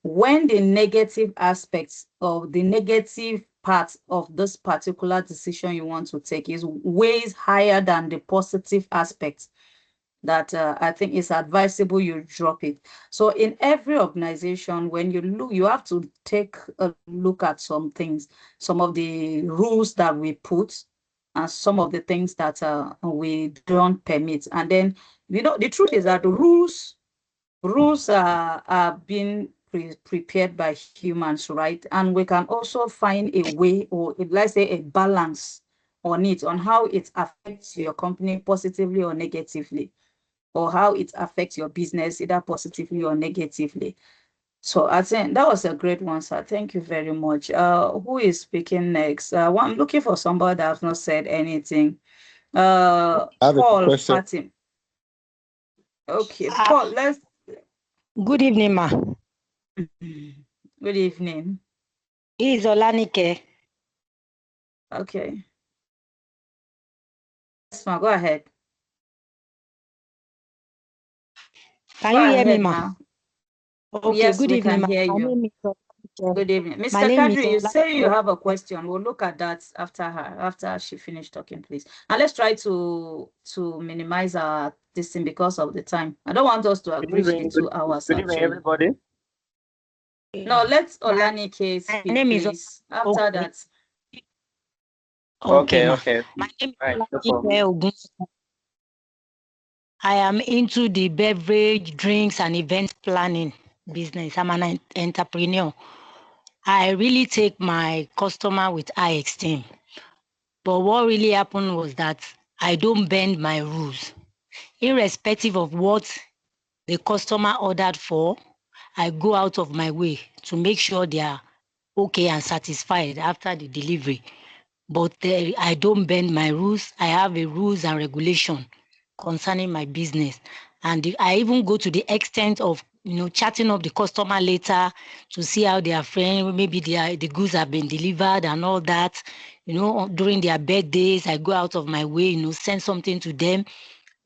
When the negative aspects of the negative part of this particular decision you want to take is weighs higher than the positive aspects, that I think it's advisable you drop it. So in every organization, when you look, you have to take a look at some things, some of the rules that we put, and some of the things that we don't permit. And then, the truth is that the rules are being prepared by humans, right? And we can also find a way, or let's say a balance on it, on how it affects your company positively or negatively, or how it affects your business either positively or negatively. So I think that was a great one, sir. Thank you very much. Who is speaking next? I'm looking for somebody that has not said anything. Paul Fatim. Okay, Paul, let's. Good evening, ma. Good evening. Is Olanike. Okay. Yes, ma, go ahead. Can you hear me, ma? Okay, yes, good evening, can hear you. Good evening. Mr. Kadri, you say you have a question. We'll look at that after she finished talking, please. And let's try to minimize our distance because of the time. I don't want us to reach the 2 hours. Good evening, everybody. No, let's Olanike speak, please. After that. Okay. My name is Olanike. I am into the beverage, drinks, and event planning business. I'm an entrepreneur. I really take my customer with high esteem. But what really happened was that I don't bend my rules. Irrespective of what the customer ordered for, I go out of my way to make sure they are okay and satisfied after the delivery. But I don't bend my rules. I have a rules and regulation concerning my business. And I even go to the extent of chatting up the customer later to see how they are faring. Maybe the goods have been delivered and all that. During their birthdays, I go out of my way, send something to them.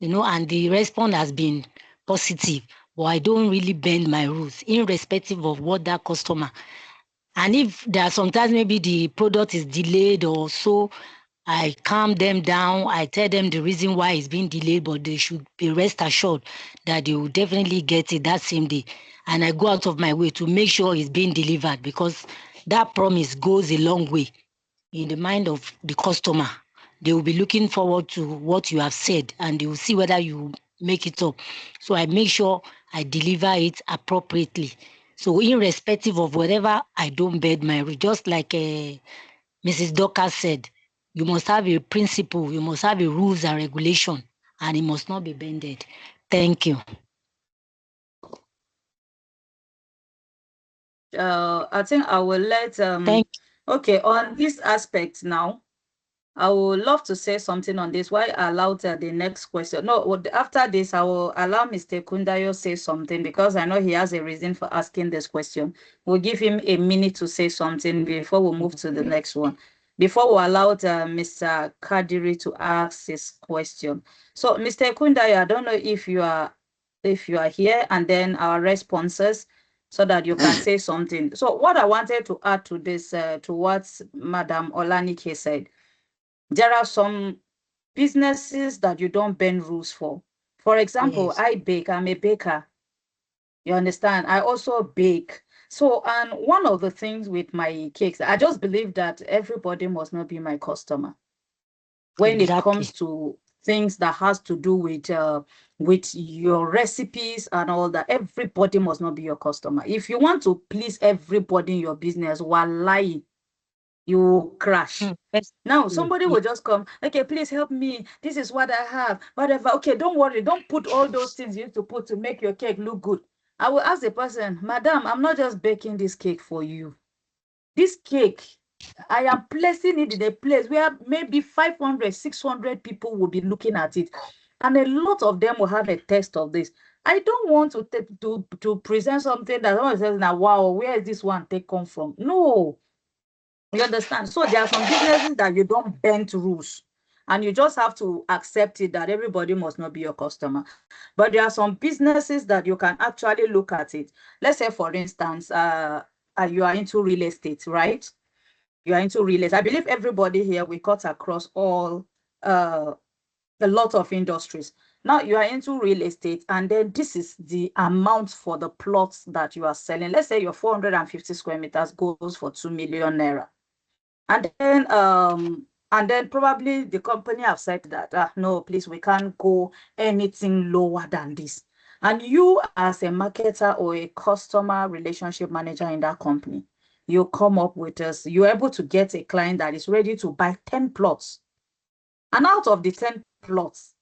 and the response has been positive, but I don't really bend my rules, irrespective of what that customer. And if there are sometimes maybe the product is delayed or so, I calm them down. I tell them the reason why it's being delayed, but they should be rest assured that they will definitely get it that same day. And I go out of my way to make sure it's being delivered, because that promise goes a long way in the mind of the customer. They will be looking forward to what you have said, and they will see whether you make it up. So I make sure I deliver it appropriately. So irrespective of whatever, I don't bend my rule. Just like Mrs. Docker said, you must have a principle, you must have a rules and regulation, and it must not be bended. Thank you. I think I will let okay, on this aspect now, I would love to say something on this. Why I allowed the next question? No, after this, I will allow Mr. Kundayo say something, because I know he has a reason for asking this question. We'll give him a minute to say something before we move to the next one. Before we allow Mr. Kadiri to ask his question. So, Mr. Kundayo, I don't know if you are here, and then our responses, so that you can say something. So what I wanted to add to this, to what Madam Olanike said, there are some businesses that you don't bend rules for. For example, yes. I bake, I'm a baker. You understand? I also bake. So, and one of the things with my cakes, I just believe that everybody must not be my customer. When it comes to things that has to do with your recipes and all that, everybody must not be your customer. If you want to please everybody in your business while lying, you crash. Now somebody will just come, okay, please help me, this is what I have, whatever. Okay, don't worry, don't put all those things you have to put to make your cake look good. I will ask the person, madam, I'm not just baking this cake for you. This cake, I am placing it in a place where maybe 500, 600 people will be looking at it, and a lot of them will have a taste of this. I don't want to present something that someone says, now, wow, where is this one come from? No. You understand? So there are some businesses that you don't bend rules, and you just have to accept it that everybody must not be your customer. But there are some businesses that you can actually look at it. Let's say, for instance, you are into real estate, right? You are into real estate. I believe everybody here, we cut across all a lot of industries. Now you are into real estate, and then this is the amount for the plots that you are selling. Let's say your 450 square meters goes for 2 million naira. And then probably the company have said that, no, please, we can't go anything lower than this. And you, as a marketer or a customer relationship manager in that company, you come up with us, you're able to get a client that is ready to buy 10 plots. And out of the 10 plots,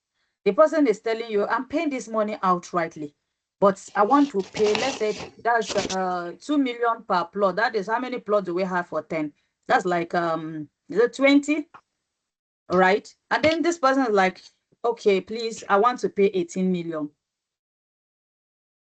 the person is telling you, I'm paying this money outrightly, but I want to pay, let's say that's 2 million per plot. That is, how many plots do we have for 10? That's like, is it 20? Right? And then this person is like, okay, please, I want to pay 18 million.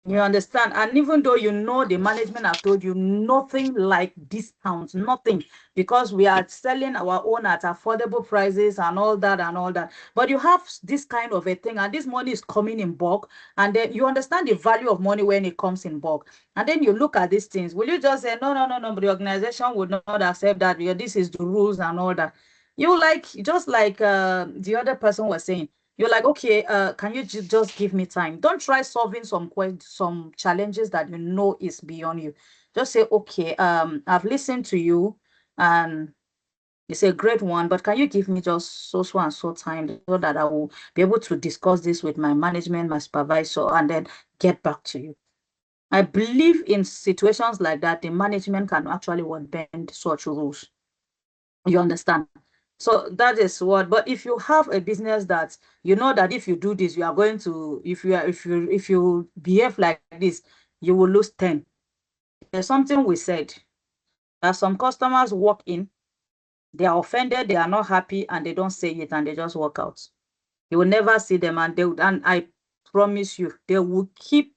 You understand? And even though you know the management have told you nothing like discounts, nothing, because we are selling our own at affordable prices and all that. But you have this kind of a thing, and this money is coming in bulk, and then you understand the value of money when it comes in bulk. And then you look at these things. Will you just say, no, the organization would not accept that, because this is the rules and all that? You like, just like the other person was saying, you're like, okay, can you just give me time? Don't try solving some challenges that you know is beyond you. Just say, okay, I've listened to you, and it's a great one, but can you give me just so and so time, so that I will be able to discuss this with my management, my supervisor, and then get back to you. I believe in situations like that, the management can actually bend such rules. You understand? So that is what. But if you have a business that you know that if you do this, you are going to, if you behave like this, you will lose 10. There's something we said that some customers walk in, they are offended, they are not happy, and they don't say it, and they just walk out. You will never see them, and I promise you, they will keep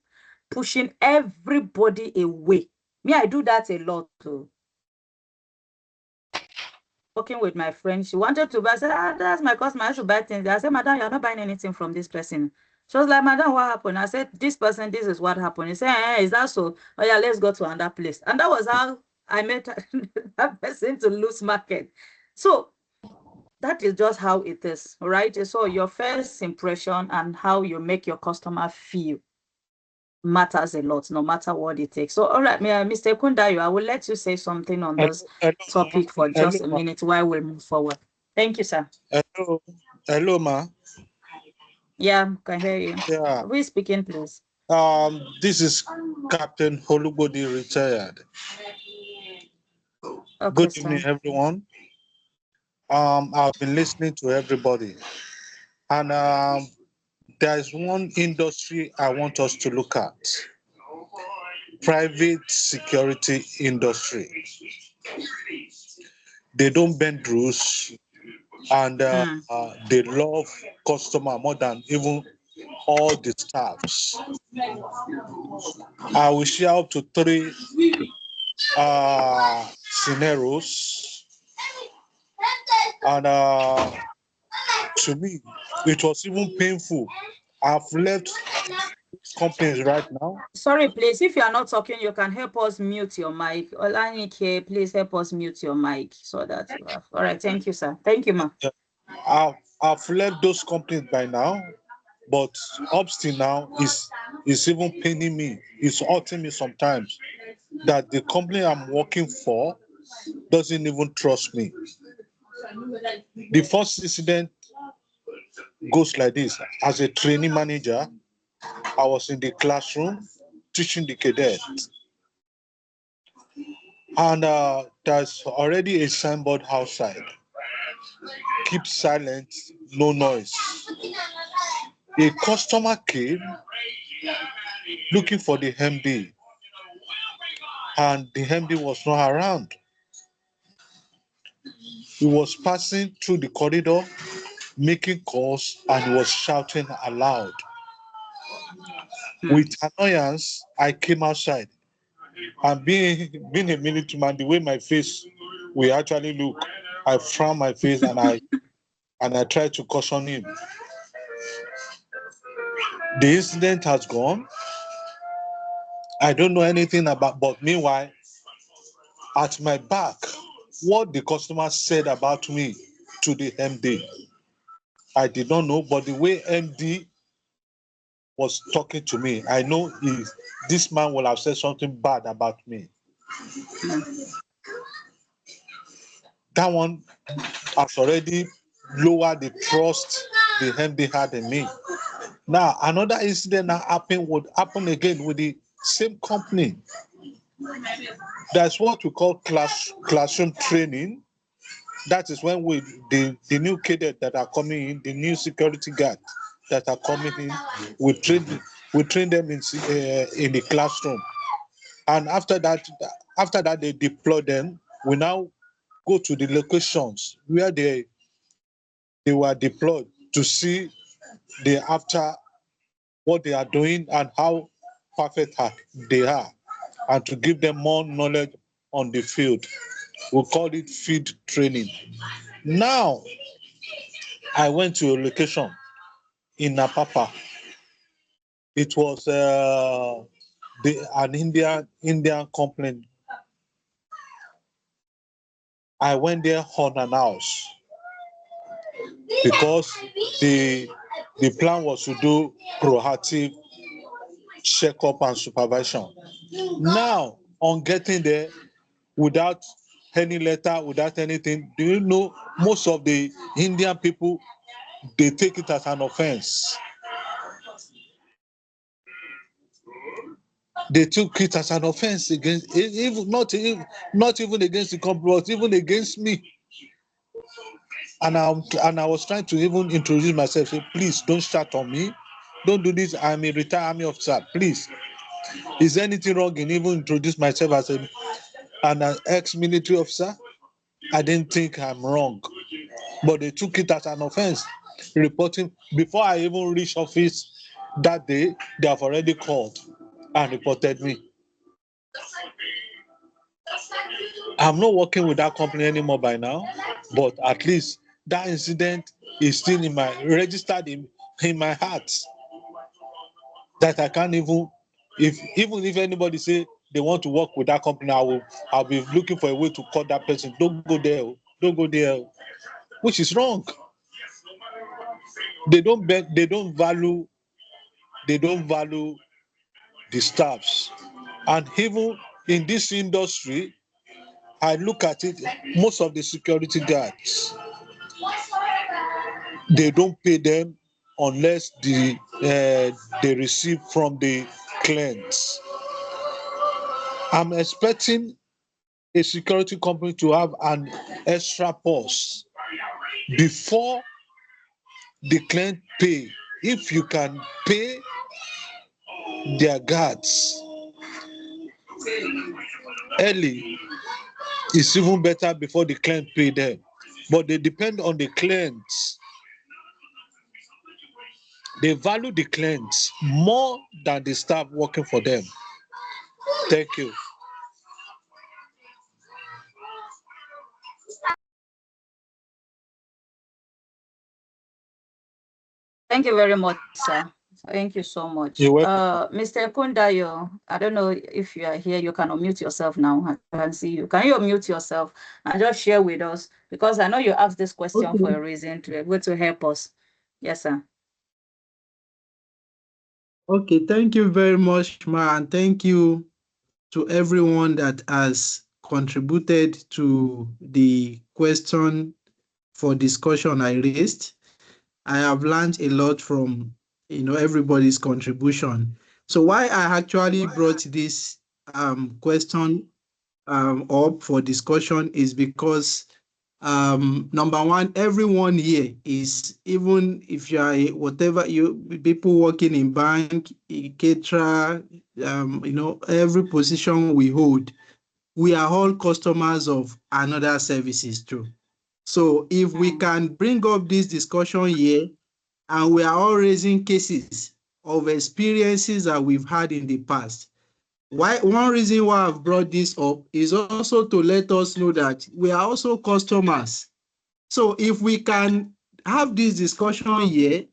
pushing everybody away. Me, I do that a lot too. working with my friend. She wanted to buy. I said, that's my customer. I should buy things. I said, Madam, you're not buying anything from this person. She was like, Madam, what happened? I said, this person, this is what happened. He said, is that so? Oh yeah, let's go to another place. And that was how I met that person to lose market. So that is just how it is, right? So your first impression and how you make your customer feel matters a lot, no matter what it takes. So, all right, Mr. Kundayo, I will let you say something on this topic for just a minute while we move forward. Thank you, sir. Hello, ma. Yeah, can hear you. Yeah. Who is speaking, please? This is Captain Holubodi, retired. Okay, Good sir. evening, everyone. I've been listening to everybody, and there is one industry I want us to look at: private security industry. They don't bend rules, and they love customer more than even all the staffs. I will share up to 3 scenarios, and to me, it was even painful. I've left companies right now. Sorry, please, if you are not talking, you can help us mute your mic. Olanike, please help us mute your mic so that you have. All right, thank you, sir. Thank you, ma. I've left those companies by now, but up still now is even paining me. It's hurting me sometimes that the company I'm working for doesn't even trust me. The first incident goes like this. As a training manager, I was in the classroom teaching the cadets. And there's already a signboard outside. Keep silent, no noise. A customer came looking for the MD, and the MD was not around. He was passing through the corridor, making calls, and he was shouting aloud. With annoyance, I came outside. And being a military man, the way my face will actually look, I frown my face and I try to caution him. The incident has gone. I don't know anything about, but meanwhile, at my back, what the customer said about me to the MD, I did not know, but the way MD was talking to me, I know this man will have said something bad about me. That one has already lowered the trust the MD had in me. Now, another incident that would happen again with the same company. That's what we call classroom training. That is when the new cadets that are coming in, the new security guards that are coming in, we train them in the classroom. And after that they deploy them. We now go to the locations where they were deployed to see after what they are doing and how perfect they are, and to give them more knowledge on the field. We call it field training. Now, I went to a location in Napapa. It was an Indian company. I went there unannounced because the plan was to do proactive checkup and supervision. Now, on getting there, without any letter, without anything, do you know most of the Indian people, they take it as an offense. They took it as an offense against, not even against the company, but even against me. And I was trying to even introduce myself. Say, please don't shout on me. Don't do this. I'm a retired army officer. Please. Is there anything wrong in even introduce myself as an ex-military officer? I didn't think I'm wrong. But they took it as an offense. Reporting, before I even reached office that day, they have already called and reported me. I'm not working with that company anymore by now, but at least that incident is still registered in my heart. That I can't even if anybody say they want to work with that company, I'll be looking for a way to call that person. Don't go there, don't go there, which is wrong. They don't value the staffs. And even in this industry, I look at it, most of the security guards, they don't pay them unless they receive from the clients. I'm expecting a security company to have an extra pause before the client pay. If you can pay their guards early, it's even better before the client pay them. But they depend on the clients. They value the clients more than the staff working for them. Thank you. Thank you very much, sir. Thank you so much. You're welcome. Mr. Kundayo, I don't know if you are here. You can unmute yourself now. I can see you. Can you unmute yourself and just share with us? Because I know you asked this question for a reason, to be able to help us. Yes, sir. Okay, thank you very much, Ma, and thank you to everyone that has contributed to the question for discussion I raised. I have learned a lot from everybody's contribution. So why I actually brought this question up for discussion is because number one, everyone here is, even if you are whatever people working in bank, caterer, every position we hold, we are all customers of another services too. So if we can bring up this discussion here, and we are all raising cases of experiences that we've had in the past. One reason why I've brought this up is also to let us know that we are also customers. So if we can have this discussion here,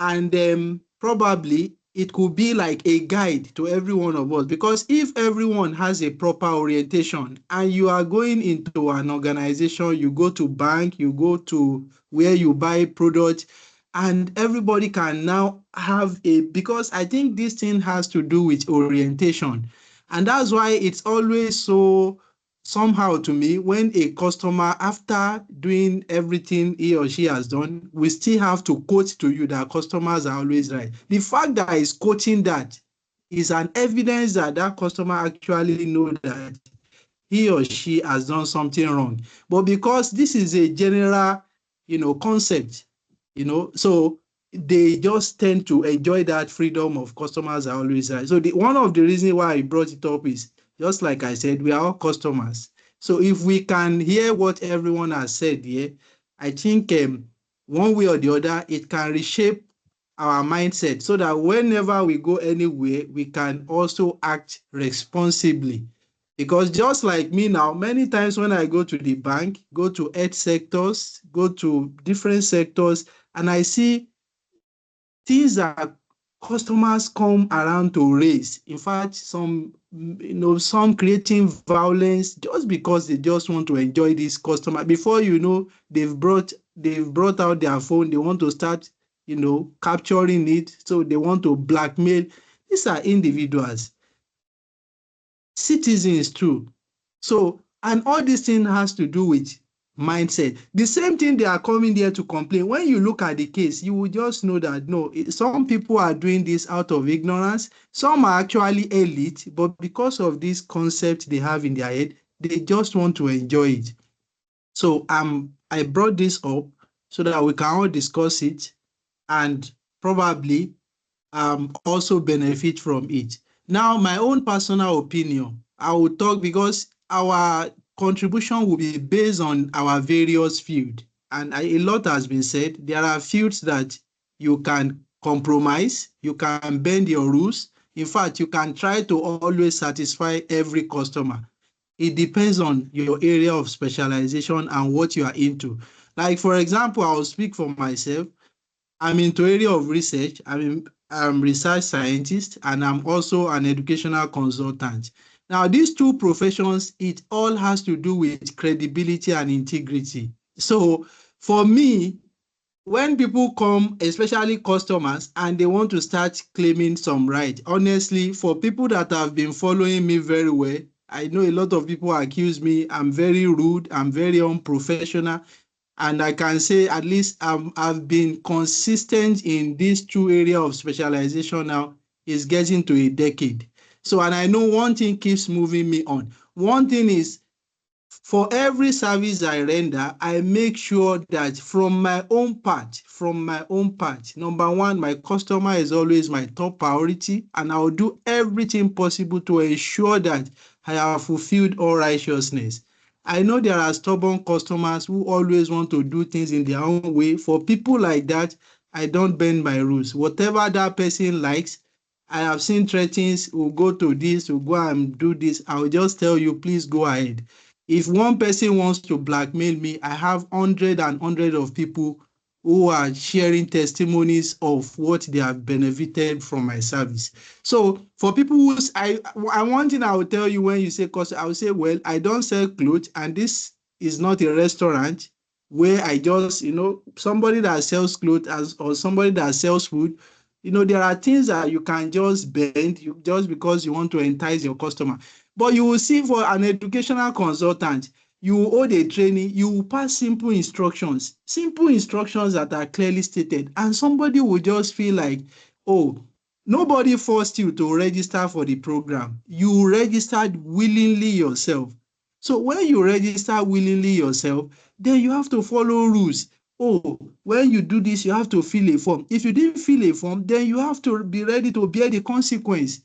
and probably it could be like a guide to every one of us, because if everyone has a proper orientation and you are going into an organization, you go to bank, you go to where you buy products, and everybody can now have because I think this thing has to do with orientation. And that's why it's always so somehow to me, when a customer, after doing everything he or she has done, we still have to quote to you that customers are always right. The fact that he's quoting that is an evidence that that customer actually knows that he or she has done something wrong. But because this is a general, concept, so they just tend to enjoy that freedom of customers are always right. So one of the reasons why I brought it up is, just like I said, we are all customers. So if we can hear what everyone has said here, I think one way or the other, it can reshape our mindset so that whenever we go anywhere, we can also act responsibly. Because just like me now, many times when I go to the bank, go to health sectors, go to different sectors, and I see things that customers come around to raise. In fact, some creating violence just because they just want to enjoy this customer. Before you know, they've brought out their phone. They want to start, capturing it. So they want to blackmail. These are individuals, citizens too. So, and all this thing has to do with mindset. The same thing they are coming there to complain. When you look at the case, you will just know that no, some people are doing this out of ignorance. Some are actually elite, but because of this concept they have in their head, they just want to enjoy it. So I brought this up so that we can all discuss it and probably also benefit from it. Now, my own personal opinion, I will talk because our contribution will be based on our various fields. And a lot has been said. There are fields that you can compromise, you can bend your rules. In fact, you can try to always satisfy every customer. it depends on your area of specialization and what you are into. Like, for example, I'll speak for myself. I'm into area of research. I'm research scientist, and I'm also an educational consultant. Now, these two professions, it all has to do with credibility and integrity. So for me, when people come, especially customers, and they want to start claiming some right, honestly, for people that have been following me very well, I know a lot of people accuse me I'm very rude, I'm very unprofessional, and I can say at least I've been consistent in these two areas of specialization now. Is getting to a decade. So, and I know one thing keeps moving me on. One thing is, for every service I render, I make sure that from my own part, number one, my customer is always my top priority, and I'll do everything possible to ensure that I have fulfilled all righteousness. I know there are stubborn customers who always want to do things in their own way. For people like that, I don't bend my rules. Whatever that person likes, I have seen threats, we'll go to this, we'll go and do this. I'll just tell you, please go ahead. If one person wants to blackmail me, I have hundreds of people who are sharing testimonies of what they have benefited from my service. So for people who, one thing I will tell you when you say cost, I will say, well, I don't sell clothes, and this is not a restaurant where I just, somebody that sells clothes or somebody that sells food, there are things that you can just bend just because you want to entice your customer. But you will see, for an educational consultant, you will hold a training, you will pass simple instructions that are clearly stated, and somebody will just feel like, oh, nobody forced you to register for the program. You registered willingly yourself. So when you register willingly yourself, then you have to follow rules. Oh, when you do this, you have to fill a form. If you didn't fill a form, then you have to be ready to bear the consequence.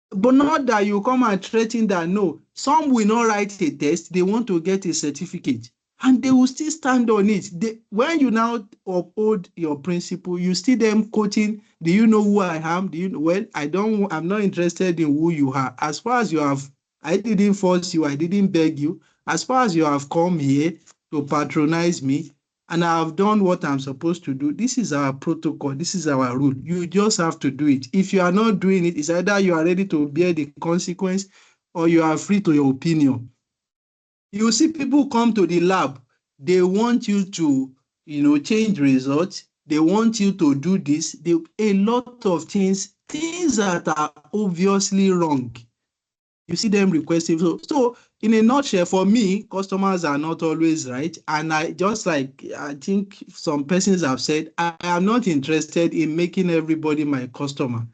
But not that you come and threaten that, no, some will not write a test, they want to get a certificate, and they will still stand on it. When you now uphold your principle, you see them quoting, do you know who I am? Do you know? Well, I'm not interested in who you are. As far as I didn't force you, I didn't beg you. As far as you have come here to patronize me, and I have done what I'm supposed to do, this is our protocol, this is our rule. You just have to do it. If you are not doing it, it's either you are ready to bear the consequence or you are free to your opinion. You see people come to the lab, they want you to, change results. They want you to do this. A lot of things that are obviously wrong. You see them requesting. So in a nutshell, for me, customers are not always right. And I think some persons have said, I am not interested in making everybody my customer.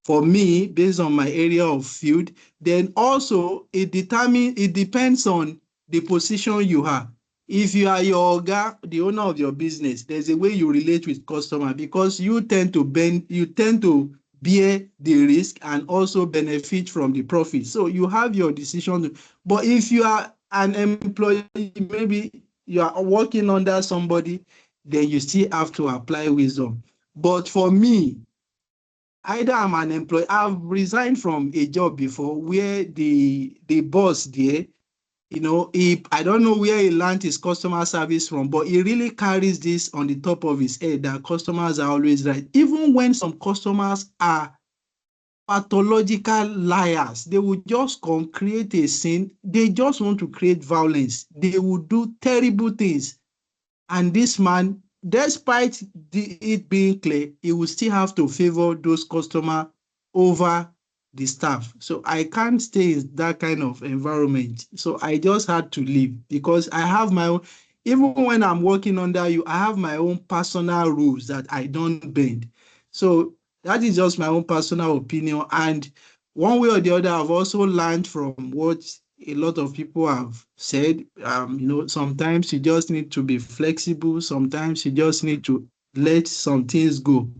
For me, based on my area of field, then also it depends on the position you have. If you are your oga, the owner of your business, there's a way you relate with customer, because you tend to bear the risk and also benefit from the profit. So you have your decision. But if you are an employee, maybe you are working under somebody, then you still have to apply wisdom. But for me, either I'm an employee, I've resigned from a job before where the boss there, I don't know where he learned his customer service from, but he really carries this on the top of his head that customers are always right. Even when some customers are pathological liars, they will just come, create a scene. They just want to create violence. They will do terrible things. And this man, despite it being clear, he will still have to favor those customers over the staff. So I can't stay in that kind of environment. So I just had to leave, because I have my own, even when I'm working under you, I have my own personal rules that I don't bend. So that is just my own personal opinion. And one way or the other, I've also learned from what a lot of people have said. Sometimes you just need to be flexible. Sometimes you just need to let some things go.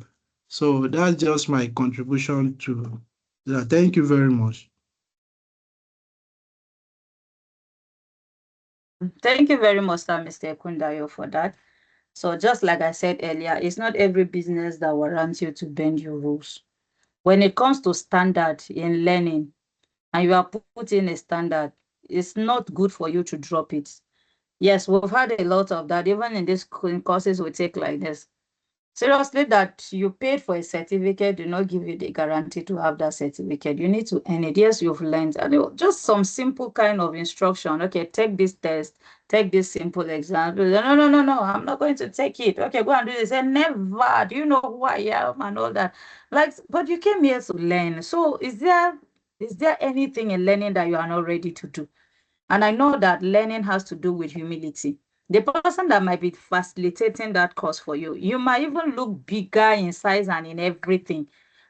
So that's just my contribution to that. Thank you very much. Thank you very much, sir, Mr. Ekundayo, for that. So just like I said earlier, it's not every business that warrants you to bend your rules. When it comes to standard in learning, and you are putting a standard, it's not good for you to drop it. Yes, we've had a lot of that, even in these courses we take like this. Seriously, that you paid for a certificate do not give you the guarantee to have that certificate. You need to earn it. Yes, you've learned. And just some simple kind of instruction. Okay, take this test, take this simple example. No, I'm not going to take it. Okay, go and do this. And never. Do you know who I am and all that? Like, but you came here to learn. So is there anything in learning that you are not ready to do? And I know that learning has to do with humility. The person that might be facilitating that course for you, you might even look bigger in size and in everything,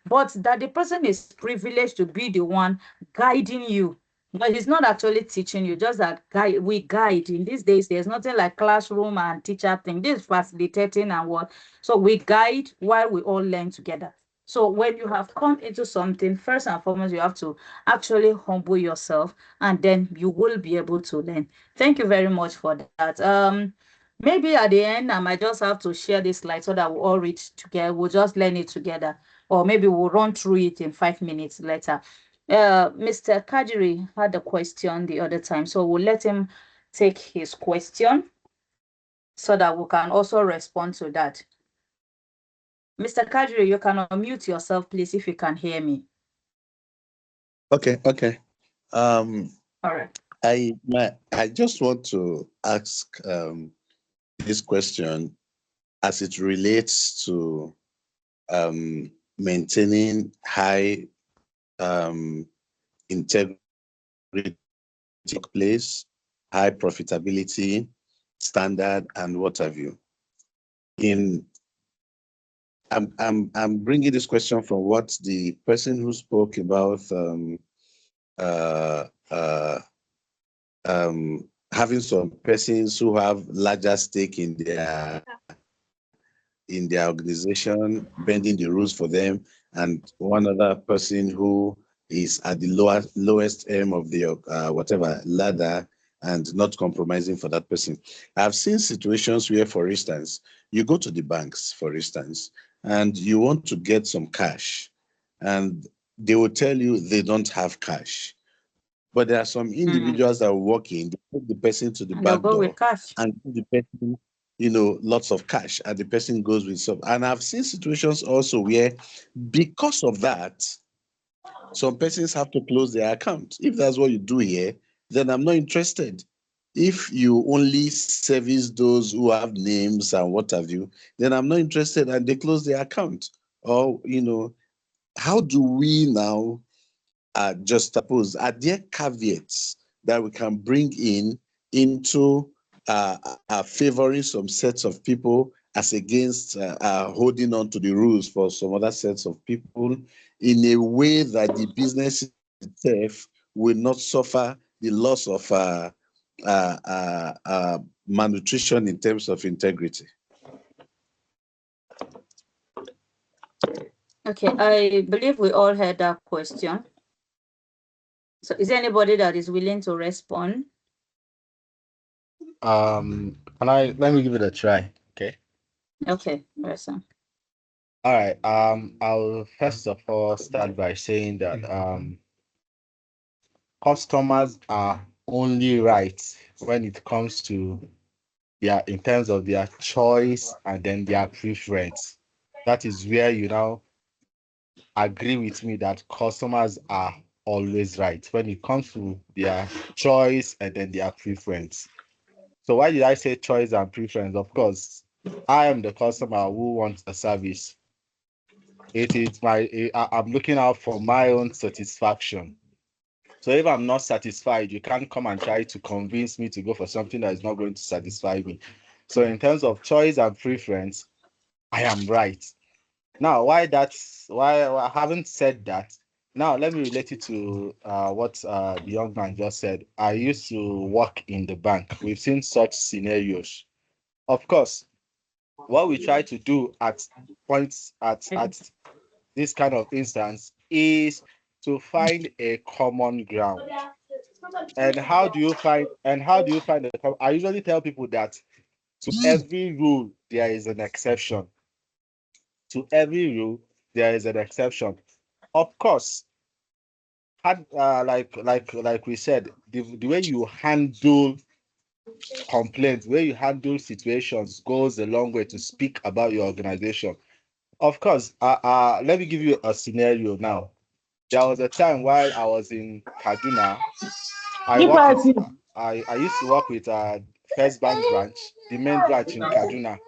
but that the person is privileged to be the one guiding you. But he's not actually teaching you, just that we guide. In these days, there's nothing like classroom and teacher thing. This is facilitating and what. So we guide while we all learn together. So when you have come into something, first and foremost, you have to actually humble yourself, and then you will be able to learn. Thank you very much for that. Maybe at the end, I might just have to share this slide so that we all read together. We'll just learn it together, or maybe we'll run through it in 5 minutes later. Mr. Kajiri had a question the other time, so we'll let him take his question so that we can also respond to that. Mr. Kajiri, you can unmute yourself, please, if you can hear me. Okay. All right. I just want to ask this question as it relates to maintaining high integrity workplace, high profitability standard, and what have you. I'm bringing this question from what the person who spoke about having some persons who have larger stake in their organization, bending the rules for them, and one other person who is at the lowest end of the whatever ladder and not compromising for that person. I've seen situations where, for instance, you go to the banks, for instance, and you want to get some cash, and they will tell you they don't have cash. But there are some individuals that are working, they put the person to the back door and give the person, lots of cash, and the person goes with some. And I've seen situations also where, because of that, some persons have to close their account. If that's what you do here, then I'm not interested. If you only service those who have names and what have you, then I'm not interested, and they close their account. Or, how do we now just suppose, are there caveats that we can bring into favoring some sets of people as against holding on to the rules for some other sets of people, in a way that the business itself will not suffer the loss of malnutrition in terms of integrity? Okay, I believe we all heard that question. So is there anybody that is willing to respond? Let me give it a try. Okay. Okay, awesome. All right. I'll first of all start by saying that customers are only right when it comes to in terms of their choice and then their preference. That is where you now agree with me that customers are always right when it comes to their choice and then their preference. So why did I say choice and preference? Of course, I am the customer who wants a service. It is I'm looking out for my own satisfaction. So if I'm not satisfied, you can't come and try to convince me to go for something that is not going to satisfy me. So in terms of choice and preference, I am right. Now, why I haven't said that. Now, let me relate it to what the young man just said. I used to work in the bank. We've seen such scenarios. Of course, what we try to do at this kind of instance is to find a common ground. And how do you find the I usually tell people that to every rule there is an exception. To every rule there is an exception. Of course, had like we said, the way you handle complaints, where you handle situations goes a long way to speak about your organization. Of course, let me give you a scenario now. There was a time while I was in Kaduna, I used to work with First Bank branch, the main branch in Kaduna.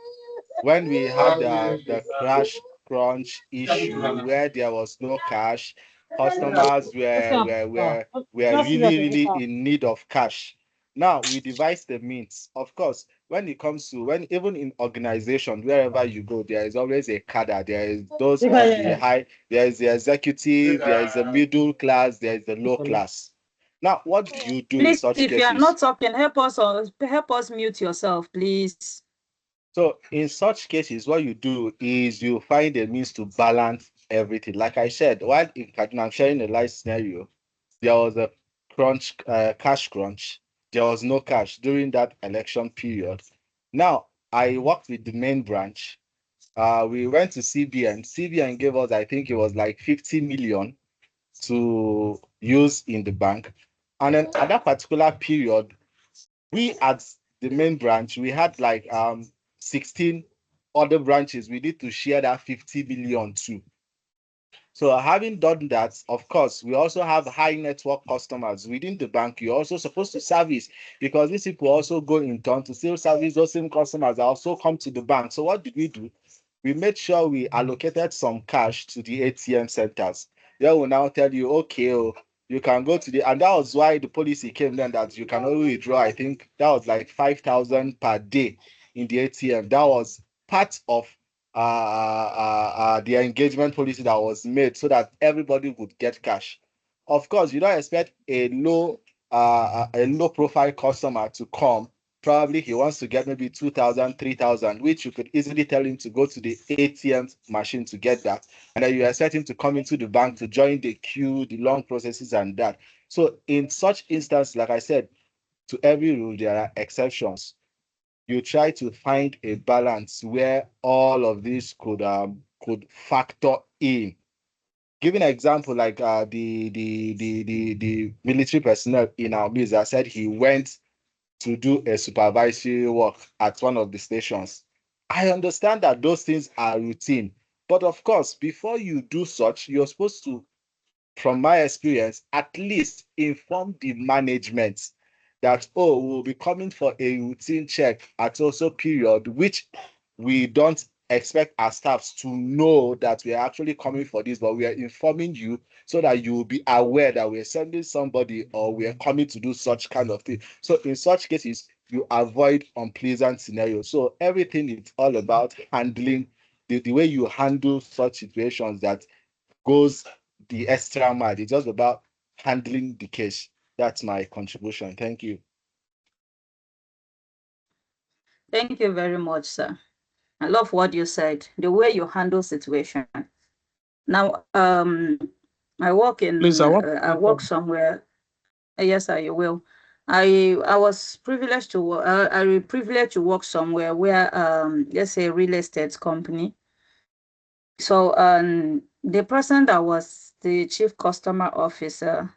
When we had the crash crunch issue where there was no cash, customers were really in need of cash. Now we devised the means. Of course, when it comes to when even in organization, wherever you go, there is always a cadre. There is those of the high, there is the executive, there is the middle class, there is the low class. Now, what do you do in Please, such if you are cases? not talking, help us mute yourself, please. So in such cases, what you do is you find a means to balance everything. Like I said, while in Kaduna, I'm sharing a live scenario, there was a cash crunch. There was no cash during that election period. Now, I worked with the main branch. We went to CBN. CBN gave us, I think it was like 50 million to use in the bank. And then at that particular period, we at the main branch, we had like 16 other branches. We need to share that 50 million too. So having done that, of course, we also have high network customers within the bank. You're also supposed to service, because these people also go in turn to still service those same customers that also come to the bank. So what did we do? We made sure we allocated some cash to the ATM centers. They will now tell you, okay, you can go to and that was why the policy came then that you can only withdraw, I think that was like 5,000 per day in the ATM. That was part of the engagement policy that was made so that everybody would get cash. Of course, you don't expect a low profile customer to come. Probably he wants to get maybe 2,000, 3,000, which you could easily tell him to go to the ATM machine to get that. And then you expect him to come into the bank to join the queue, the long processes and that. So in such instance, like I said, to every rule, there are exceptions. You try to find a balance where all of these could factor in. Giving an example, like the military personnel in our midst, I said he went to do a supervisory work at one of the stations. I understand that those things are routine, but of course, before you do such, you're supposed to, from my experience, at least inform the management that, oh, we'll be coming for a routine check at also period, which we don't expect our staffs to know that we are actually coming for this, but we are informing you so that you will be aware that we're sending somebody or we are coming to do such kind of thing. So in such cases, you avoid unpleasant scenarios. So everything is all about handling the way you handle such situations that goes the extra mile. It's just about handling the case. That's my contribution. Thank you. Thank you very much, sir. I love what you said, the way you handle situation. Now, I work in, Please, I work somewhere. Yes, sir, you will. I was privileged to work, I privileged to work somewhere where, let's say, real estate company. So, the person that was the chief customer officer,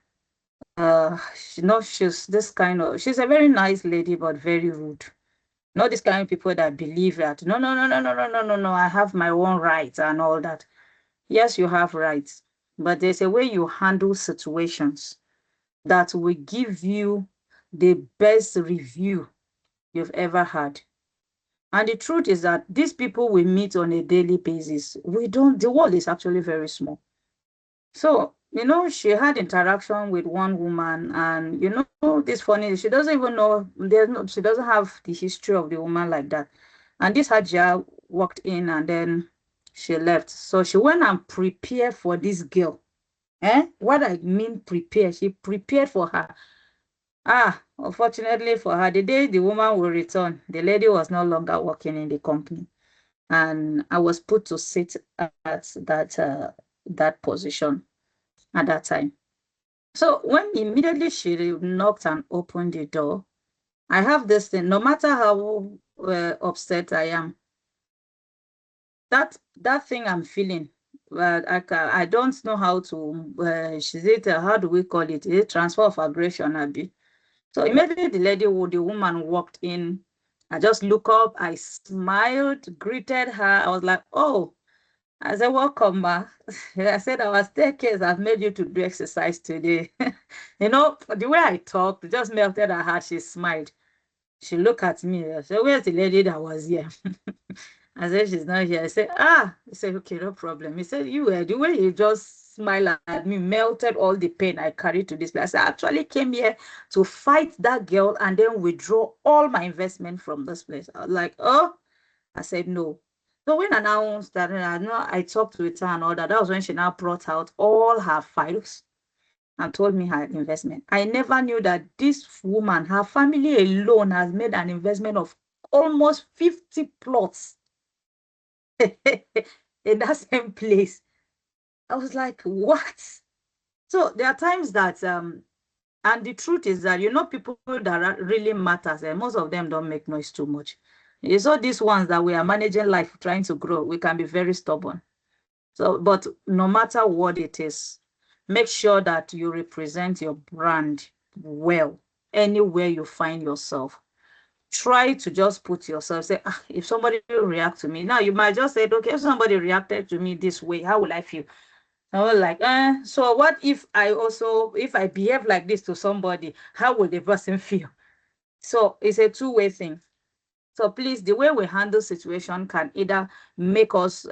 she's this kind of, she's a very nice lady, but very rude. Not this kind of people that believe that, no, I have my own rights and all that. Yes, you have rights, but there's a way you handle situations that will give you the best review you've ever had. And the truth is that these people we meet on a daily basis. The world is actually very small. So, she had interaction with one woman, and this funny, she doesn't even know, she doesn't have the history of the woman like that. And this Hajia walked in and then she left. So she went and prepared for this girl. What I mean prepare, she prepared for her. Unfortunately for her, the day the woman will return, the lady was no longer working in the company. And I was put to sit at that position at that time. So when immediately she knocked and opened the door, I have this thing, no matter how upset I am, that thing I'm feeling but I don't know how to, how do we call it? Is it transfer of aggression, Abby? So immediately the woman walked in. I just look up, I smiled, greeted her. I was like, oh, I said, welcome, ma. I said, our staircase has made you to do exercise today. You know, the way I talked just melted her heart. She smiled. She looked at me. I said, where's the lady that was here? I said, she's not here. I said, ah. He said, okay, no problem. He said, the way you just smiled at me melted all the pain I carried to this place. I actually came here to fight that girl and then withdraw all my investment from this place. I was like, oh. I said, no. So when I now started, I talked with her and all that. That was when she now brought out all her files and told me her investment. I never knew that this woman, her family alone, has made an investment of almost 50 plots in that same place. I was like, what? So there are times that, and the truth is that, people that really matters, and most of them don't make noise too much. You saw these ones that we are managing life, trying to grow, we can be very stubborn. So, but no matter what it is, make sure that you represent your brand well anywhere you find yourself. Try to just put yourself, say, if somebody will react to me. Now, you might just say, okay, if somebody reacted to me this way, how will I feel? I was like, so what if I behave like this to somebody, how will the person feel? So it's a two-way thing. So please, the way we handle situation can either make us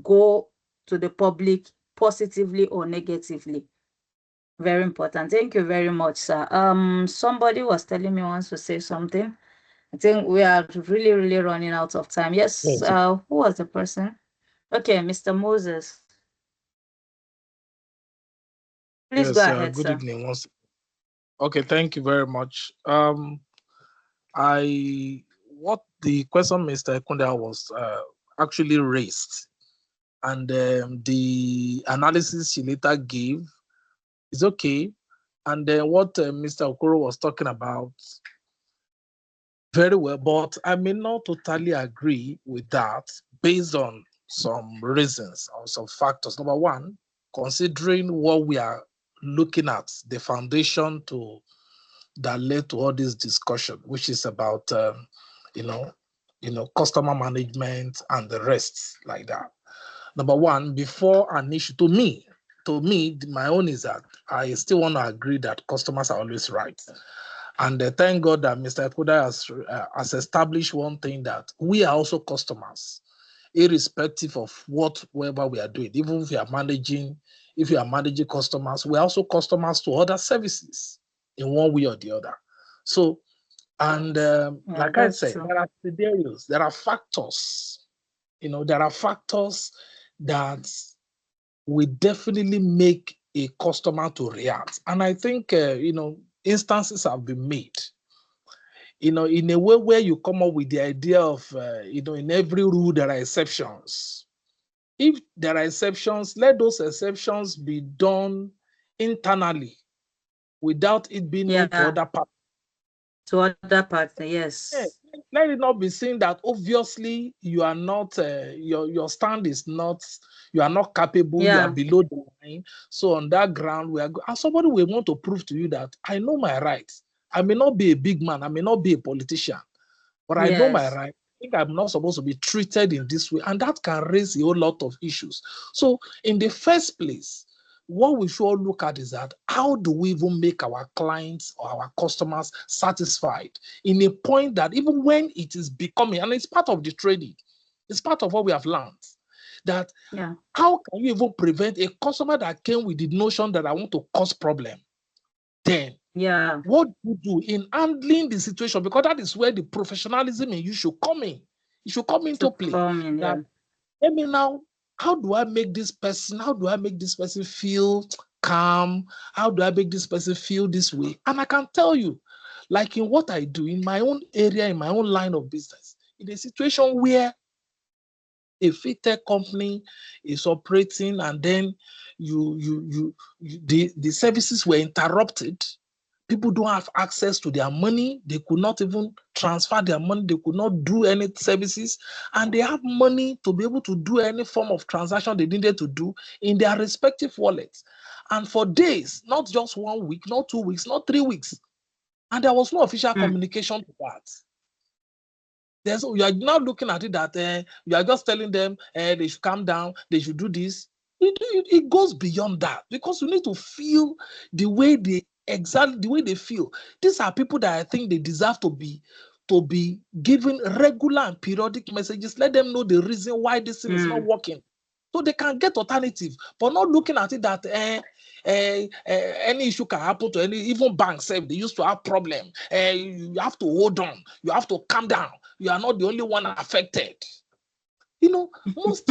go to the public positively or negatively. Very important. Thank you very much, sir. Somebody was telling me wants to say something. I think we are really, really running out of time. Yes. Who was the person? Okay, Mr. Moses. Please go ahead, good sir. evening. Okay, thank you very much. What the question Mr. Ekunda was actually raised, and the analysis she later gave is okay. And then what Mr. Okoro was talking about, very well, but I may not totally agree with that based on some reasons or some factors. Number one, considering what we are looking at, the foundation that led to all this discussion, which is about customer management and the rest like that. Number one, before an issue, to me, my own is that I still want to agree that customers are always right. And thank God that Mr. Ekuda has established one thing, that we are also customers, irrespective of whatever we are doing. Even if you are managing customers, we are also customers to other services in one way or the other. So, and like I said, there are scenarios, there are factors, there are factors that will definitely make a customer to react. And I think, instances have been made, in a way where you come up with the idea of, in every rule there are exceptions. If there are exceptions, let those exceptions be done internally without it being known to other parties. To other parties, yes. Yeah. Let it not be seen that obviously you are not, your stand is not, you are not capable, you are below the line. So on that ground, and somebody will want to prove to you that I know my rights. I may not be a big man, I may not be a politician, but I know my right. I think I'm not supposed to be treated in this way. And that can raise a whole lot of issues. So in the first place, what we should all look at is that how do we even make our clients or our customers satisfied in a point that even when it is becoming, and it's part of the trading, it's part of what we have learned, that how can you even prevent a customer that came with the notion that I want to cause problem? Then what you do in handling the situation, because that is where the professionalism in you should come in. It should come into play. Let me now, how do I make this person feel calm? How do I make this person feel this way? And I can tell you, like in what I do in my own area, in my own line of business, in a situation where a fintech company is operating and then the services were interrupted, people don't have access to their money, they could not even transfer their money, they could not do any services, and they have money to be able to do any form of transaction they needed to do in their respective wallets. And for days, not just 1 week, not 2 weeks, not 3 weeks. And there was no official communication to that. You are now looking at it that you are just telling them they should calm down, they should do this. It goes beyond that, because you need to feel the way they feel. These are people that I think they deserve to be given regular and periodic messages. Let them know the reason why this thing is not working, so they can get alternative, but not looking at it that any issue can happen to even banks. They used to have problem. You have to hold on. You have to calm down. You are not the only one affected. Most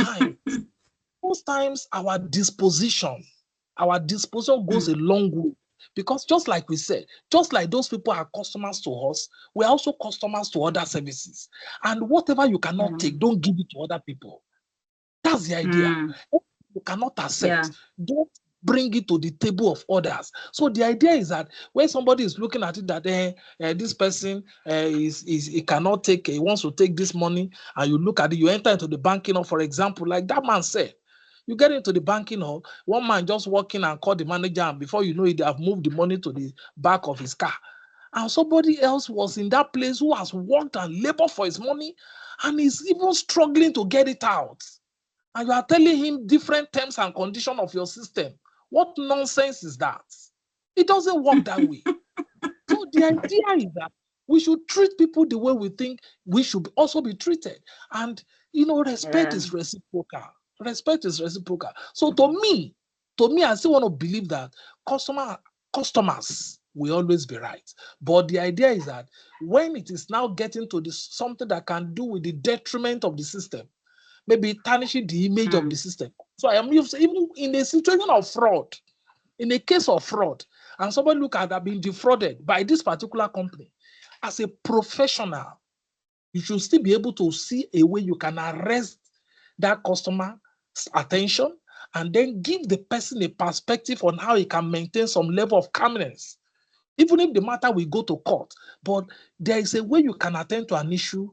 times our disposition goes a long way, because just like we said, just like those people are customers to us, we're also customers to other services. And whatever you cannot take, don't give it to other people. That's the idea. You cannot accept, don't bring it to the table of others. So the idea is that when somebody is looking at it that this person he cannot take, he wants to take this money, and you look at it, you enter into the banking hall, for example, like that man said. You get into the banking hall, one man just walk in and call the manager, and before you know it, they have moved the money to the back of his car. And somebody else was in that place who has worked and labored for his money, and is even struggling to get it out. And you are telling him different terms and conditions of your system. What nonsense is that? It doesn't work that way. So the idea is that we should treat people the way we think we should also be treated. And, respect is reciprocal. Respect is reciprocal. So to me, I still want to believe that customers will always be right. But the idea is that when it is now getting to something that can do with the detriment of the system, maybe tarnishing the image of the system. So I am even in a situation of fraud, in a case of fraud, and somebody look at that being defrauded by this particular company, as a professional, you should still be able to see a way you can arrest that customer's attention, and then give the person a perspective on how he can maintain some level of calmness, even if the matter will go to court. But there is a way you can attend to an issue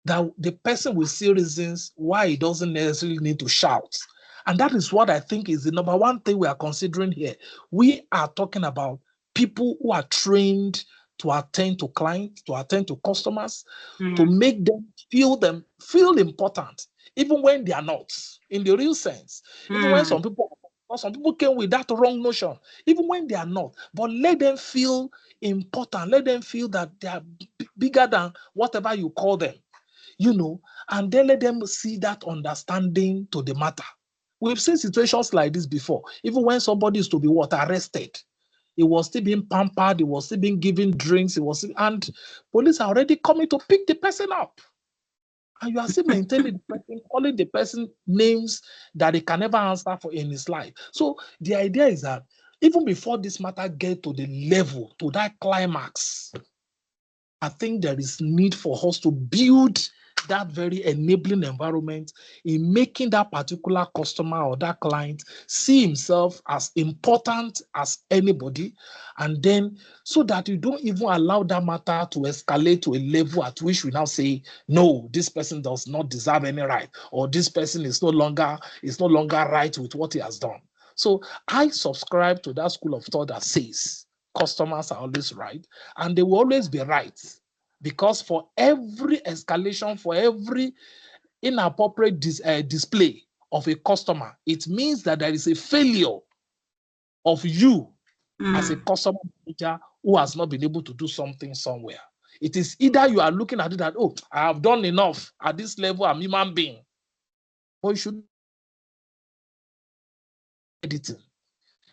that the person will see reasons why he doesn't necessarily need to shout. And that is what I think is the number one thing we are considering here. We are talking about people who are trained to attend to clients, to attend to customers, to make them feel important, even when they are not, in the real sense. Even when some people came with that wrong notion, even when they are not, but let them feel important. Let them feel that they are bigger than whatever you call them. And then let them see that understanding to the matter. We've seen situations like this before. Even when somebody is to be arrested, he was still being pampered, he was still being given drinks, and police are already coming to pick the person up. And you are still maintaining the person, calling the person names that he can never answer for in his life. So the idea is that even before this matter gets to the level, to that climax, I think there is need for us to build that very enabling environment in making that particular customer or that client see himself as important as anybody, and then so that you don't even allow that matter to escalate to a level at which we now say, no, this person does not deserve any right, or this person is no longer right with what he has done. So I subscribe to that school of thought that says customers are always right, and they will always be right. Because for every escalation, for every inappropriate display of a customer, it means that there is a failure of you as a customer manager who has not been able to do something somewhere. It is either you are looking at it that, oh, I have done enough at this level, I'm a human being. But you should editing.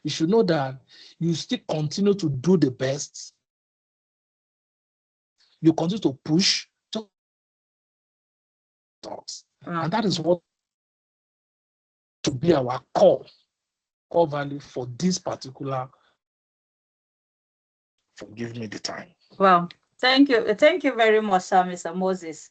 You should know that you still continue to do the best. You continue to push. And that is what to be our core value for this particular. Give me the time. Well, thank you very much, Mr. Moses.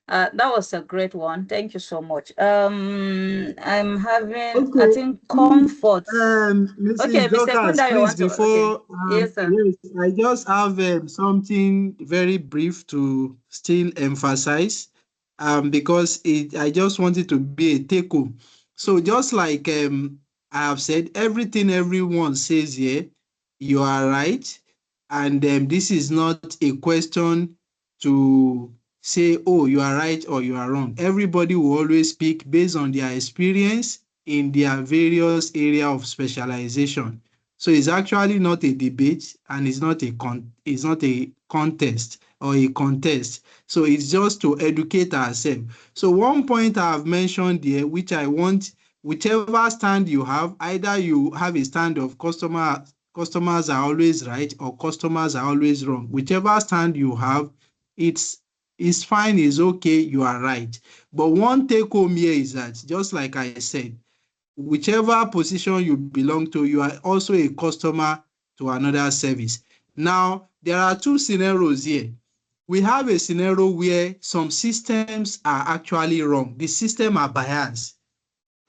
That was a great one. Thank you so much. I'm having, I Okay, think, comfort. Mrs. Okay, Mr. Dorcas, Kunda, you please, want to? Okay. before, Yes, sir. yes, I just have something very brief to still emphasize, because I just want it to be a take home. So just like I have said, everything everyone says here, you are right, and this is not a question to say, oh, you are right or you are wrong. Everybody will always speak based on their experience in their various area of specialization. So it's actually not a debate, and it's not a contest or a contest. So it's just to educate ourselves. So one point I have mentioned here, which I want, whichever stand you have, either you have a stand of customers are always right or customers are always wrong. Whichever stand you have, it's fine, it's okay, you are right. But one take home here is that, just like I said, whichever position you belong to, you are also a customer to another service. Now, there are two scenarios here. We have a scenario where some systems are actually wrong. The system are biased.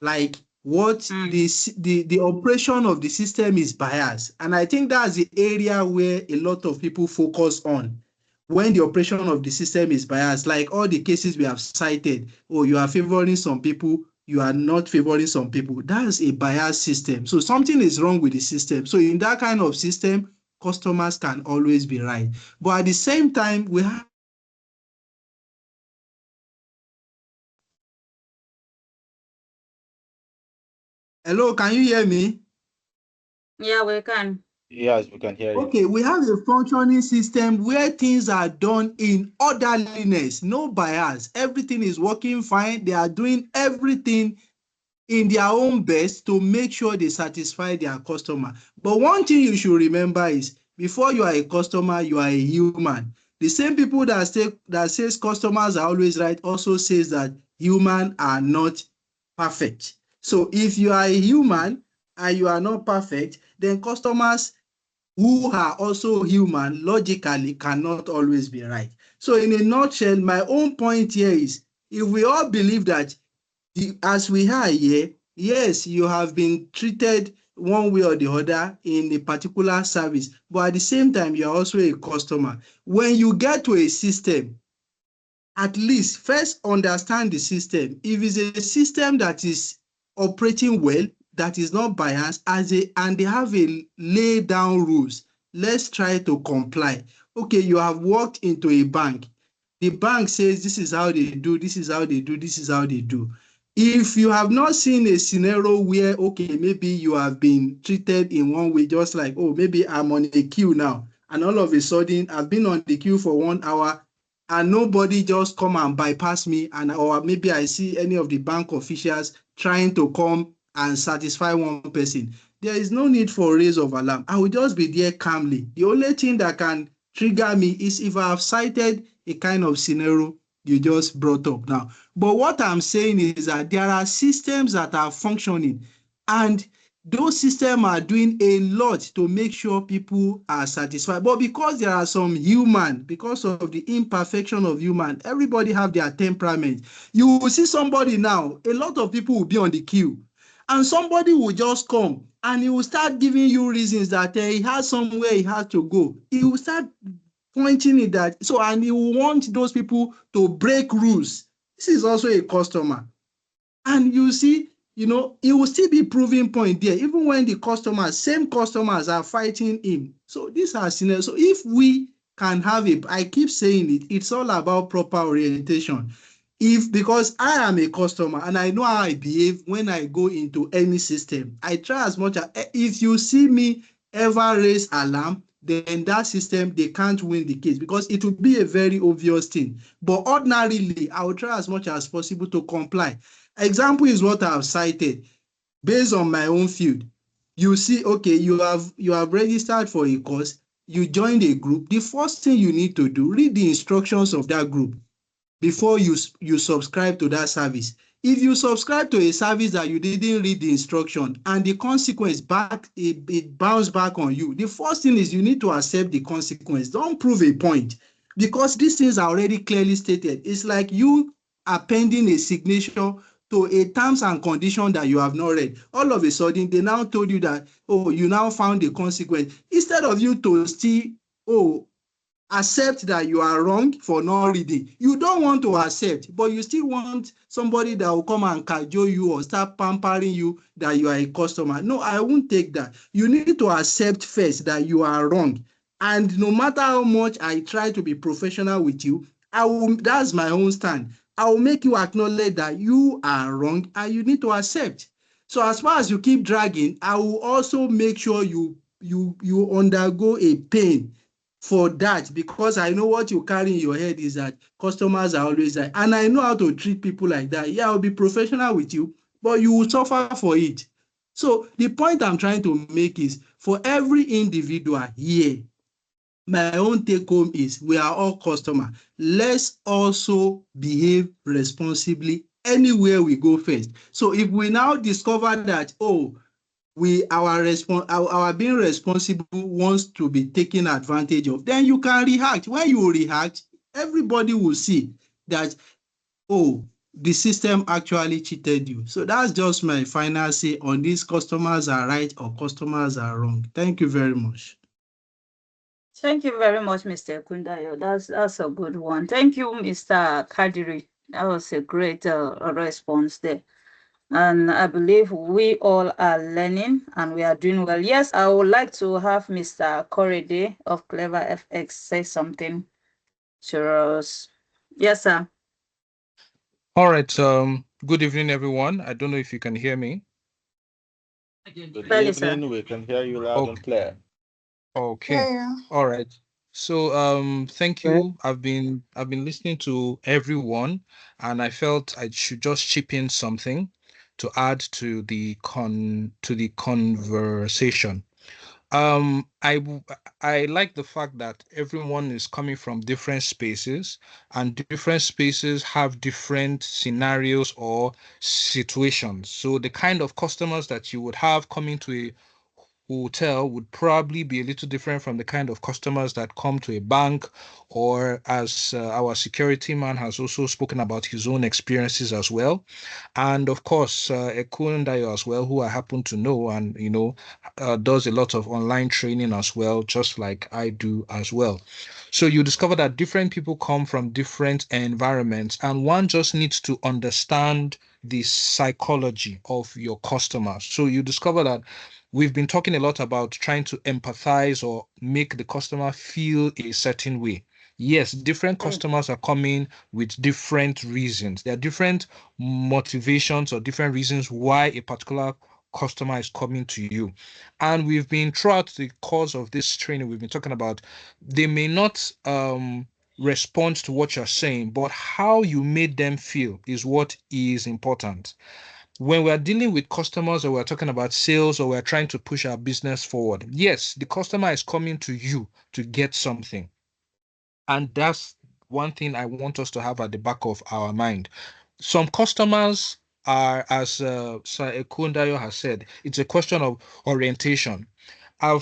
Like what the operation of the system is biased. And I think that's the area where a lot of people focus on. When the operation of the system is biased, like all the cases we have cited, oh, you are favoring some people, you are not favoring some people. That's a biased system. So something is wrong with the system. So in that kind of system, customers can always be right. But at the same time, we have Hello, can you hear me? Yeah, we can. Yes, we can hear you. Okay, we have a functioning system where things are done in orderliness, no bias. Everything is working fine. They are doing everything in their own best to make sure they satisfy their customer. But one thing you should remember is, before you are a customer, you are a human. The same people that says customers are always right also says that humans are not perfect. So if you are a human and you are not perfect, then customers who are also human logically cannot always be right. So in a nutshell, my own point here is, if we all believe that as we are here, yes, you have been treated one way or the other in a particular service, but at the same time, you are also a customer. When you get to a system, at least first understand the system. If it's a system that is operating well, that is not biased, and they have a lay down rules, let's try to comply. Okay, you have walked into a bank. The bank says this is how they do, this is how they do, this is how they do. If you have not seen a scenario where, okay, maybe you have been treated in one way, just like, oh, maybe I'm on a queue now, and all of a sudden I've been on the queue for 1 hour, and nobody just come and bypass me, or maybe I see any of the bank officials trying to come and satisfy one person, there is no need for raise of alarm. I will just be there calmly. The only thing that can trigger me is if I have cited a kind of scenario you just brought up now. But what I'm saying is that there are systems that are functioning, and those systems are doing a lot to make sure people are satisfied. But because there are some human, because of the imperfection of human, everybody have their temperament. You will see somebody now, a lot of people will be on the queue, and somebody will just come and he will start giving you reasons that he has somewhere he has to go. He will start pointing it that, so, and he will want those people to break rules. This is also a customer. And you see, it will still be proving point there, even when the same customers are fighting him. So these are scenarios. So if we can have I keep saying it, it's all about proper orientation. Because I am a customer and I know how I behave when I go into any system, I try as much as, if you see me ever raise alarm, then that system, they can't win the case, because it will be a very obvious thing. But ordinarily, I will try as much as possible to comply. Example is what I have cited. Based on my own field, you see, okay, you have registered for a course, you joined a group. The first thing you need to do, read the instructions of that group before you subscribe to that service. If you subscribe to a service that you didn't read the instruction and the consequence it bounce back on you, the first thing is you need to accept the consequence. Don't prove a point. because these things are already clearly stated. It's like you appending a signature to a terms and condition that you have not read. All of a sudden, they now told you that, oh, you now found the consequence. Instead of you to still, oh, accept that you are wrong for not reading. You don't want to accept, but you still want somebody that will come and cajole you or start pampering you that you are a customer. No, I won't take that. You need to accept first that you are wrong. And no matter how much I try to be professional with you, that's my own stand. I will make you acknowledge that you are wrong and you need to accept. So as far as you keep dragging, I will also make sure you undergo a pain for that, because I know what you carry in your head is that customers are always like, and I know how to treat people like that. Yeah, I'll be professional with you, but you will suffer for it. So the point I'm trying to make is, for every individual here, my own take home is, we are all customers. Let's also behave responsibly anywhere we go first. So if we now discover that, oh, our being responsible wants to be taken advantage of, then you can react. When you react, everybody will see that, oh, the system actually cheated you. So that's just my final say on this: customers are right or customers are wrong. Thank you very much. Thank you very much, Mr. Kundayo. That's a good one. Thank you, Mr. Kadiri. That was a great response there. And I believe we all are learning and we are doing well. Yes, I would like to have Mr. Korede of Clever FX say something to us. Yes, sir. All right. Good evening, everyone. I don't know if you can hear me. Good Clearly, evening. sir. We can hear you loud and clear. Okay. Yeah. All right. So thank you. I've been listening to everyone, and I felt I should just chip in something to add to the conversation. I like the fact that everyone is coming from different spaces, and different spaces have different scenarios or situations. So the kind of customers that you would have coming to a hotel would probably be a little different from the kind of customers that come to a bank, or as our security man has also spoken about his own experiences as well. And of course, Ekundayo as well, who I happen to know, and does a lot of online training as well, just like I do as well. So you discover that different people come from different environments, and one just needs to understand the psychology of your customers. So you discover that we've been talking a lot about trying to empathize or make the customer feel a certain way. Yes, different customers are coming with different reasons. There are different motivations or different reasons why a particular customer is coming to you. And we've been, throughout the course of this training, we've been talking about, they may not respond to what you're saying, but how you made them feel is what is important. When we're dealing with customers, or we're talking about sales, or we're trying to push our business forward, yes, the customer is coming to you to get something. And that's one thing I want us to have at the back of our mind. Some customers are, as Sir Ekundayo has said, it's a question of orientation. Let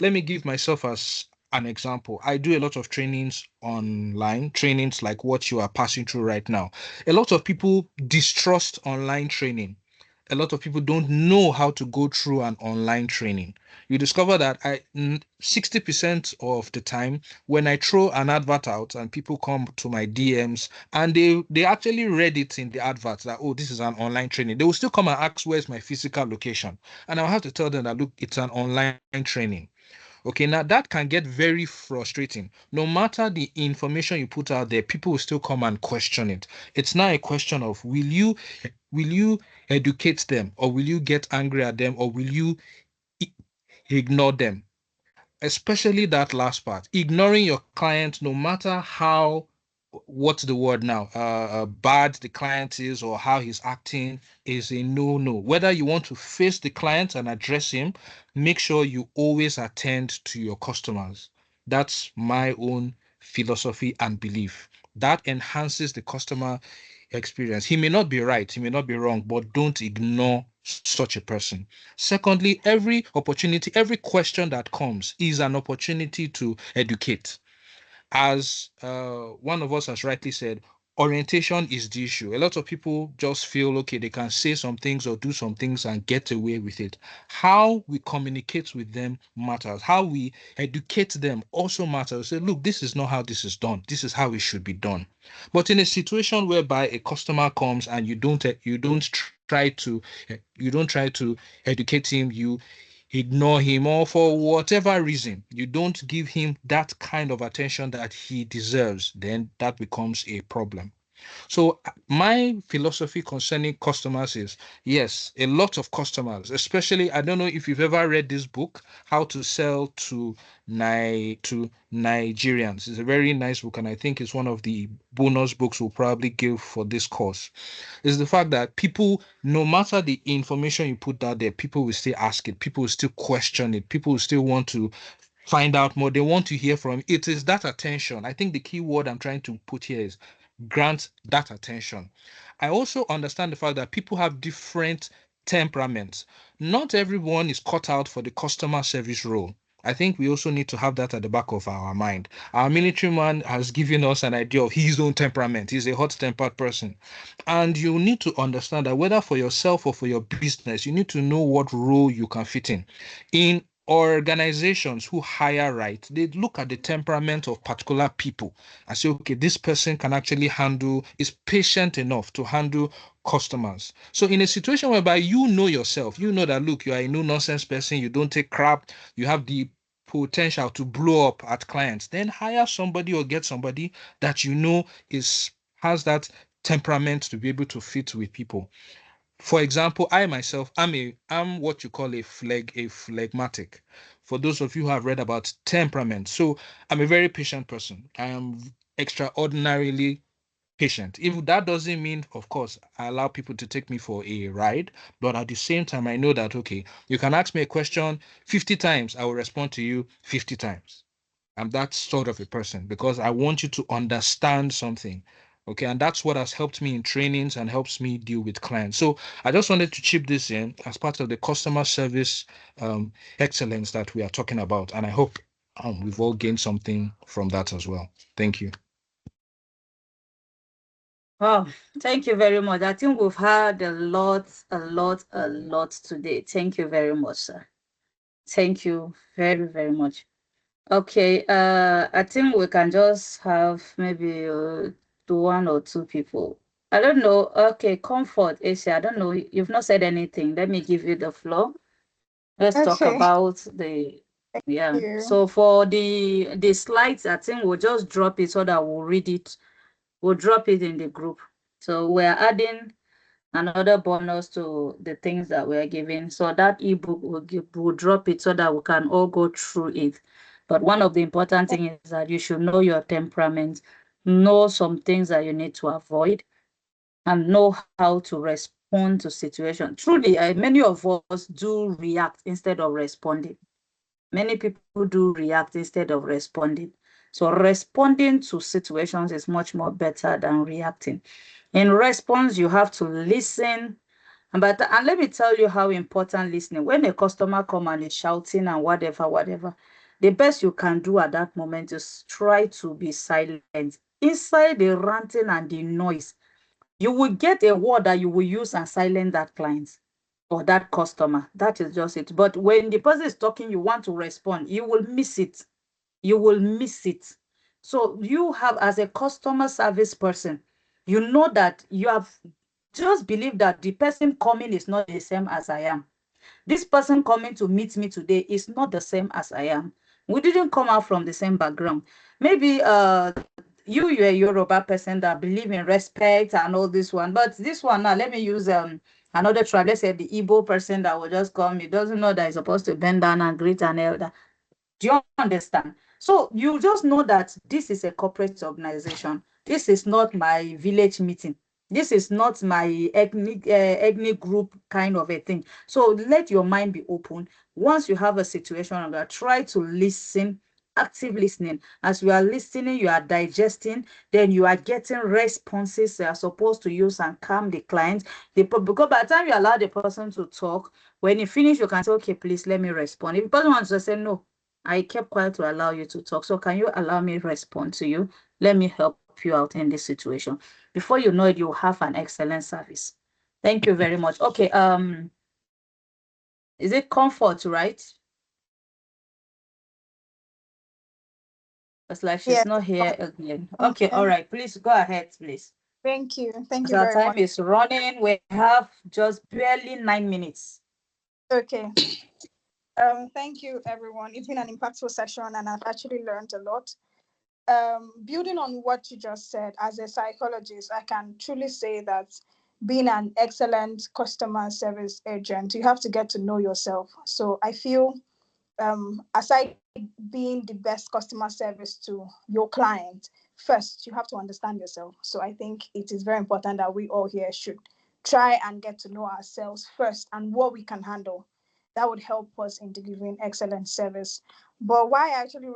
me give myself as an example. I do a lot of trainings online, trainings like what you are passing through right now. A lot of people distrust online training. A lot of people don't know how to go through an online training. You discover that 60% of the time, when I throw an advert out and people come to my DMs and they actually read it in the advert that, oh, this is an online training, they will still come and ask, where's my physical location? And I'll have to tell them that, look, it's an online training. Okay, now that can get very frustrating. No matter the information you put out there, people will still come and question it. It's now a question of, will you educate them, or will you get angry at them, or will you ignore them? Especially that last part, ignoring your client, no matter how, what's the word now, bad the client is or how he's acting, is a no. Whether you want to face the client and address him, make sure you always attend to your customers. That's my own philosophy and belief. That enhances the customer experience. He may not be right, he may not be wrong, but don't ignore such a person. Secondly, every opportunity, every question that comes is an opportunity to educate. as one of us has rightly said, orientation is the issue. A lot of people just feel okay, they can say some things or do some things and get away with it. How we communicate with them matters. How we educate them also matters. Say, look, this is not how this is done. This is how it should be done. But in a situation whereby a customer comes and you don't try to educate him, you ignore him, or for whatever reason you don't give him that kind of attention that he deserves, then that becomes a problem. So my philosophy concerning customers is, yes, a lot of customers, especially, I don't know if you've ever read this book, How to Sell to Nigerians. It's a very nice book, and I think it's one of the bonus books we'll probably give for this course. Is the fact that people, no matter the information you put out there, people will still ask it, people will still question it, people will still want to find out more. They want to hear from it. Is that attention. I think the key word I'm trying to put here is grant that attention. I also understand the fact that people have different temperaments. Not everyone is cut out for the customer service role. I think we also need to have that at the back of our mind. Our military man has given us an idea of his own temperament. He's a hot-tempered person. And you need to understand that whether for yourself or for your business, you need to know what role you can fit in. In organizations who hire right, they look at the temperament of particular people and say, okay, this person can actually is patient enough to handle customers. So in a situation whereby you know yourself, you know that, look, you are a no-nonsense person, you don't take crap, you have the potential to blow up at clients, then hire somebody or get somebody that you know has that temperament to be able to fit with people. For example, I myself, I'm what you call a phlegmatic. For those of you who have read about temperament, so I'm a very patient person. I am extraordinarily patient. If that doesn't mean, of course, I allow people to take me for a ride, but at the same time, I know that, okay, you can ask me a question 50 times, I will respond to you 50 times. I'm that sort of a person because I want you to understand something. Okay, and that's what has helped me in trainings and helps me deal with clients. So I just wanted to chip this in as part of the customer service excellence that we are talking about. And I hope we've all gained something from that as well. Thank you. Wow, thank you very much. I think we've heard a lot today. Thank you very much, sir. Thank you very, very much. Okay, I think we can just have maybe one or two people. I don't know. Okay, Comfort, Asia, I don't know. You've not said anything. Let me give you the floor. Let's talk about the, yeah. So for the slides, I think we'll just drop it so that we'll read it. We'll drop it in the group. So we're adding another bonus to the things that we're giving. So that ebook we'll drop it so that we can all go through it. But one of the important things is that you should know your temperament, know some things that you need to avoid, and know how to respond to situations. Truly, many of us do react instead of responding. Many people do react instead of responding. So responding to situations is much more better than reacting. In response, you have to listen. And let me tell you how important listening. When a customer comes and is shouting and whatever, the best you can do at that moment is try to be silent. Inside the ranting and the noise, you will get a word that you will use and silence that client or that customer. That is just it. But when the person is talking, you want to respond, you will miss it. You will miss it. So you have, as a customer service person, you know that you have just believe that the person coming is not the same as I am. This person coming to meet me today is not the same as I am. We didn't come out from the same background. Maybe you're a Yoruba person that believe in respect and all this one. But this one now, let me use another tribe. Let's say the Igbo person that will just come. He doesn't know that he's supposed to bend down and greet an elder. Do you understand? So you just know that this is a corporate organization. This is not my village meeting. This is not my ethnic group kind of a thing. So let your mind be open. Once you have a situation, try to listen, active listening. As you are listening, you are digesting, then you are getting responses you are supposed to use and calm the client. Because by the time you allow the person to talk, when you finish, you can say, okay, please let me respond. If the person wants to say no, I kept quiet to allow you to talk. So can you allow me to respond to you? Let me help you out in this situation. Before you know it, you'll have an excellent service. Thank you very much. Okay, is it Comfort, right? It's like she's Yeah. not here again. Okay, all right. Please go ahead, please. Thank you. Thank As you our very time much. is running, we have just barely 9 minutes. Okay. Thank you, everyone. It's been an impactful session, and I've actually learned a lot. Building on what you just said, as a psychologist, I can truly say that being an excellent customer service agent, you have to get to know yourself. So I feel, aside being the best customer service to your client, first you have to understand yourself. So I think it is very important that we all here should try and get to know ourselves first and what we can handle. That would help us in delivering excellent service. But why I actually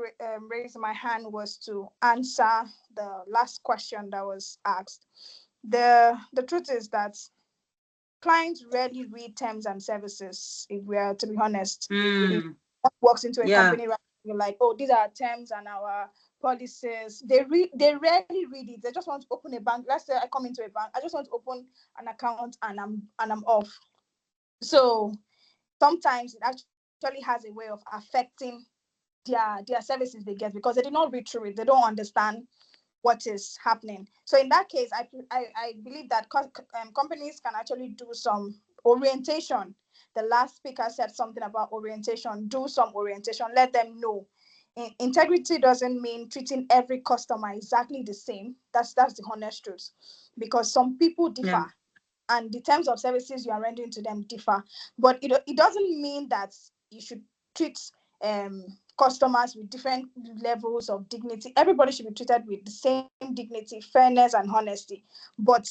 raised my hand was to answer the last question that was asked. The truth is that clients rarely read terms and services, if we are to be honest. If one walks into a company, right, you're like, oh, these are terms and our policies. They rarely read it. They just want to open a bank. Let's say I come into a bank, I just want to open an account and I'm off. So sometimes it actually has a way of affecting their services they get because they did not read through it. They don't understand what is happening. So in that case, I believe that companies can actually do some orientation. The last speaker said something about orientation. Do some orientation. Let them know. Integrity doesn't mean treating every customer exactly the same. That's the honest truth, because some people differ. And the terms of services you are rendering to them differ. But it doesn't mean that you should treat customers with different levels of dignity. Everybody should be treated with the same dignity, fairness, and honesty. But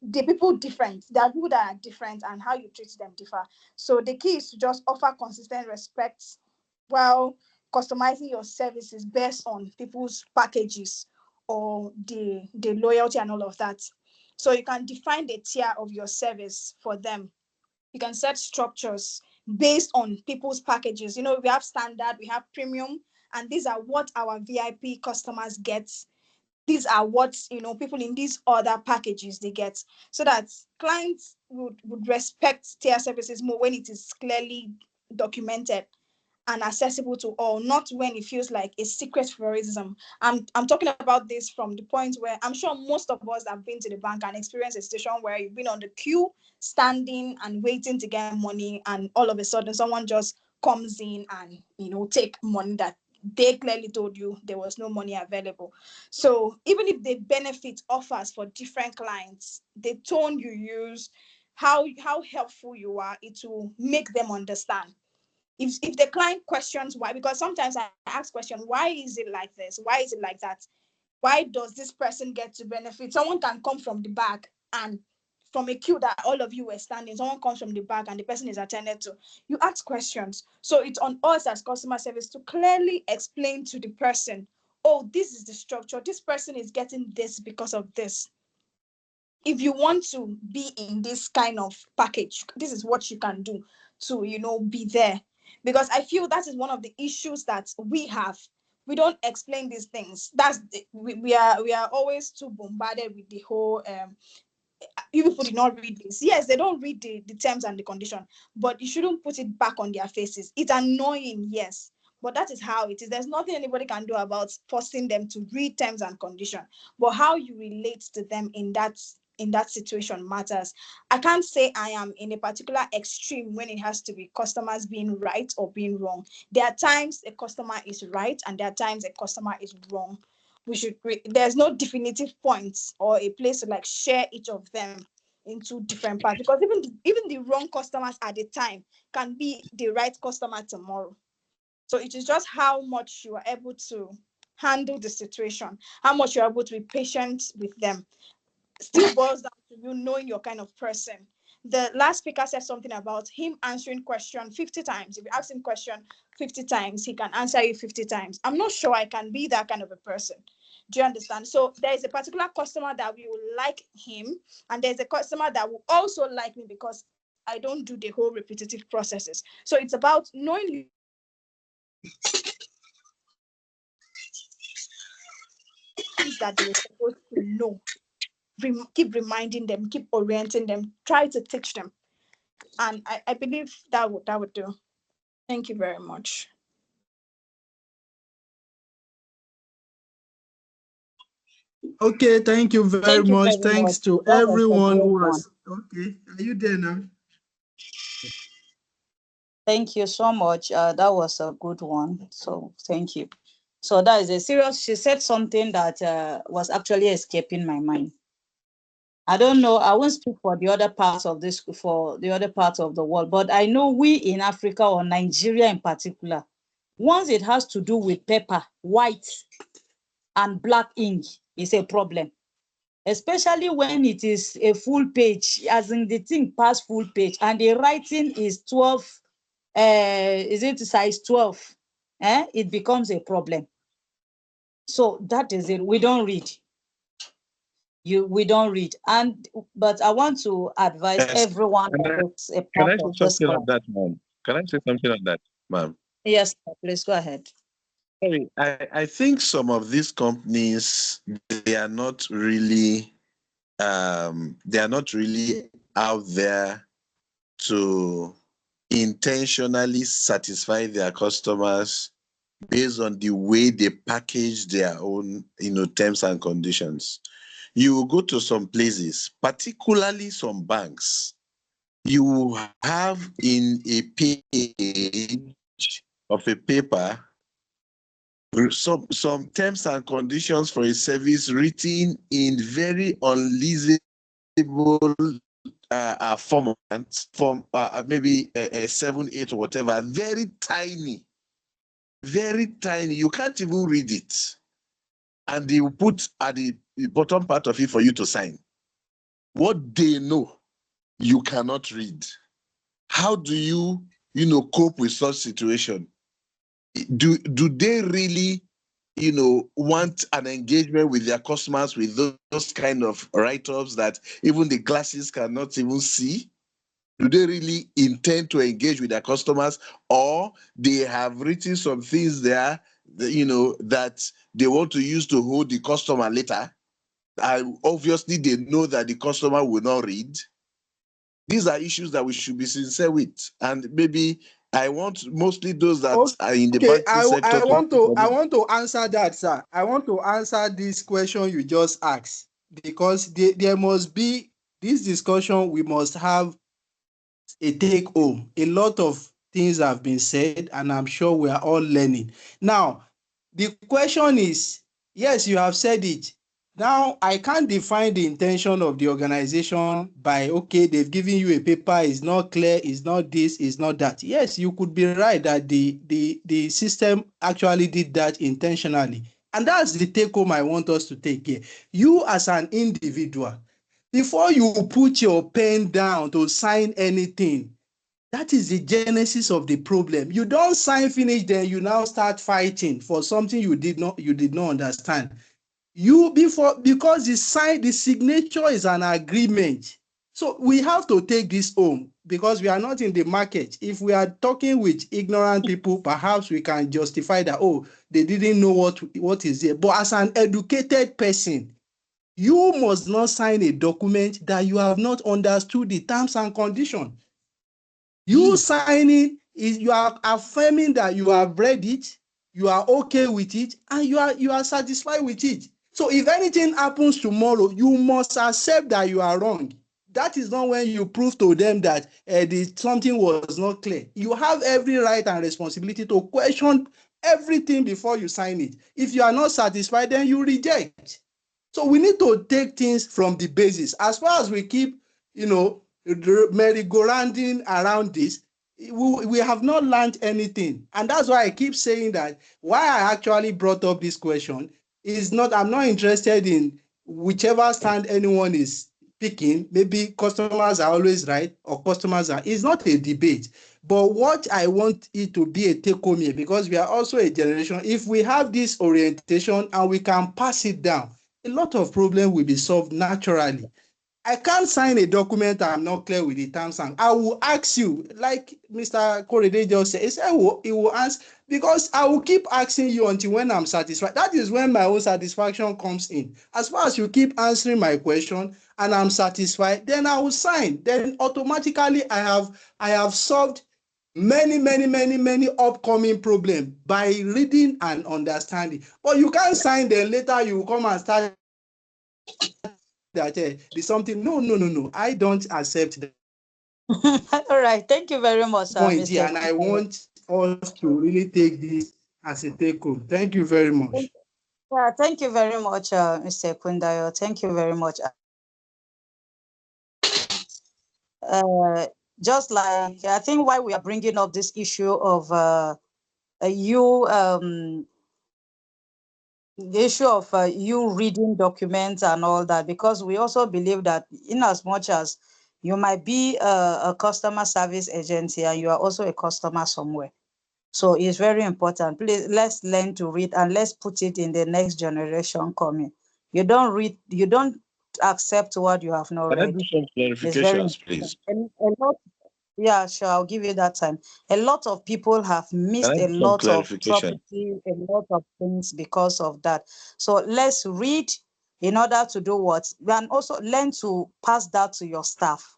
the people different. There are people that are different, and how you treat them differ. So the key is to just offer consistent respect while customizing your services based on people's packages or the loyalty and all of that. So you can define the tier of your service for them. You can set structures based on people's packages. You know, we have standard, we have premium, and these are what our VIP customers get. These are what, people in these other packages they get, so that clients would respect tier services more when it is clearly documented and accessible to all, not when it feels like a secret favoritism. I'm talking about this from the point where I'm sure most of us have been to the bank and experienced a situation where you've been on the queue, standing and waiting to get money, and all of a sudden someone just comes in and take money that they clearly told you there was no money available. So even if the benefit offers for different clients, the tone you use, how helpful you are, it will make them understand. If the client questions why, because sometimes I ask question, why is it like this? Why is it like that? Why does this person get to benefit? Someone can come from the back, and from a queue that all of you were standing, someone comes from the back and the person is attended to. You ask questions. So it's on us as customer service to clearly explain to the person, oh, this is the structure. This person is getting this because of this. If you want to be in this kind of package, this is what you can do to, be there. Because I feel that is one of the issues that we have. We don't explain these things. We are always too bombarded with the whole you people did not read this. Yes, they don't read the terms and the condition, but you shouldn't put it back on their faces. It's annoying, yes, but that is how it is. There's nothing anybody can do about forcing them to read terms and condition. But how you relate to them in that situation matters. I can't say I am in a particular extreme when it has to be customers being right or being wrong. There are times a customer is right and there are times a customer is wrong. There's no definitive points or a place to like share each of them into different parts, because even the wrong customers at the time can be the right customer tomorrow. So it is just how much you are able to handle the situation, how much you're able to be patient with them. Still boils down to you knowing your kind of person. The last speaker said something about him answering question 50 times. If you ask him question 50 times, he can answer you 50 times. I'm not sure I can be that kind of a person. Do you understand? So there is a particular customer that will like him, and there's a customer that will also like me because I don't do the whole repetitive processes. So it's about knowing Things that they were supposed to know. Keep reminding them, keep orienting them, try to teach them. And I believe that would do. Thank you very much. Okay, thank you very Thank you much. very Thanks much. to That was a everyone great who one. was okay. Are you there now? Thank you so much. That was a good one. So thank you. So that is a serious, she said something that was actually escaping my mind. I don't know, I won't speak for the other parts of this, for the other parts of the world, but I know we in Africa or Nigeria in particular, once it has to do with paper, white and black ink is a problem. Especially when it is a full page, as in the thing past full page, and the writing is 12, is it size 12? It becomes a problem. So that is it. We don't read. We don't read. But I want to advise Yes. everyone that is a Can part I say of this something class. on that, ma'am? Can I say something on that, ma'am? Yes, please go ahead. Sorry, I think some of these companies, they are not really out there to intentionally satisfy their customers based on the way they package their own, terms and conditions. You will go to some places, particularly some banks, you will have in a page of a paper some terms and conditions for a service written in very unleasable format, from maybe a 7, 8 or whatever, very tiny. You can't even read it. And they will put at the bottom part of it for you to sign. What they know, you cannot read. How do you, cope with such situation? Do they really, want an engagement with their customers with those kind of write-ups that even the glasses cannot even see? Do they really intend to engage with their customers, or they have written some things there, that they want to use to hold the customer later? Obviously, they know that the customer will not read. These are issues that we should be sincere with, and maybe I want mostly those that are in the Okay, banking sector I want to answer that, sir. I want to answer this question you just asked, because there must be this discussion. We must have a take home. A lot of things have been said, and I'm sure we are all learning. Now, the question is, yes, you have said it. Now, I can't define the intention of the organization by, okay, they've given you a paper, it's not clear, it's not this, it's not that. Yes, you could be right that the system actually did that intentionally. And that's the take home I want us to take here. You as an individual, before you put your pen down to sign anything, that is the genesis of the problem. You don't sign finish, then you now start fighting for something you did not understand. Because the signature is an agreement. So we have to take this home, because we are not in the market. If we are talking with ignorant people, perhaps we can justify that, oh, they didn't know what is there. But as an educated person, you must not sign a document that you have not understood the terms and conditions. You signing is you are affirming that you have read it, you are okay with it, and you are satisfied with it. So if anything happens tomorrow, you must accept that you are wrong. That is not when you prove to them that something was not clear. You have every right and responsibility to question everything before you sign it. If you are not satisfied, then you reject. So we need to take things from the basis. As far as we keep, merry-go-rounding around this, we have not learned anything. And that's why I keep saying that why I actually brought up this question is not, I'm not interested in whichever stand anyone is picking. Maybe customers are always right or customers are, it's not a debate. But what I want it to be a take-home here, because we are also a generation, if we have this orientation and we can pass it down, a lot of problems will be solved naturally. I can't sign a document I'm not clear with the terms, and I will ask you, like Mr. Korede just said, he will ask, because I will keep asking you until when I'm satisfied. That is when my own satisfaction comes in. As far as you keep answering my question and I'm satisfied, then I will sign. Then automatically I have solved many upcoming problems by reading and understanding. But you can't sign, then later you will come and start that there's something. No. I don't accept that. All right. Thank you very much, Point Mr. here, and I want us to really take this as a take home. Thank you very much. Yeah, thank you very much, Mr. Kundayo. Thank you very much. Just like I think why we are bringing up this issue of the issue of you reading documents and all that, because we also believe that in as much as you might be a customer service agency and you are also a customer somewhere. So it's very important. Please, let's learn to read and let's put it in the next generation coming. You don't read, you don't accept what you have not Can I read. do some It's very clarifications, please? important. A lot, yeah, sure, I'll give you that time. A lot of people have missed Can I a do some lot of clarification? property, a lot of things because of that. So let's read in order to do what? And also learn to pass that to your staff.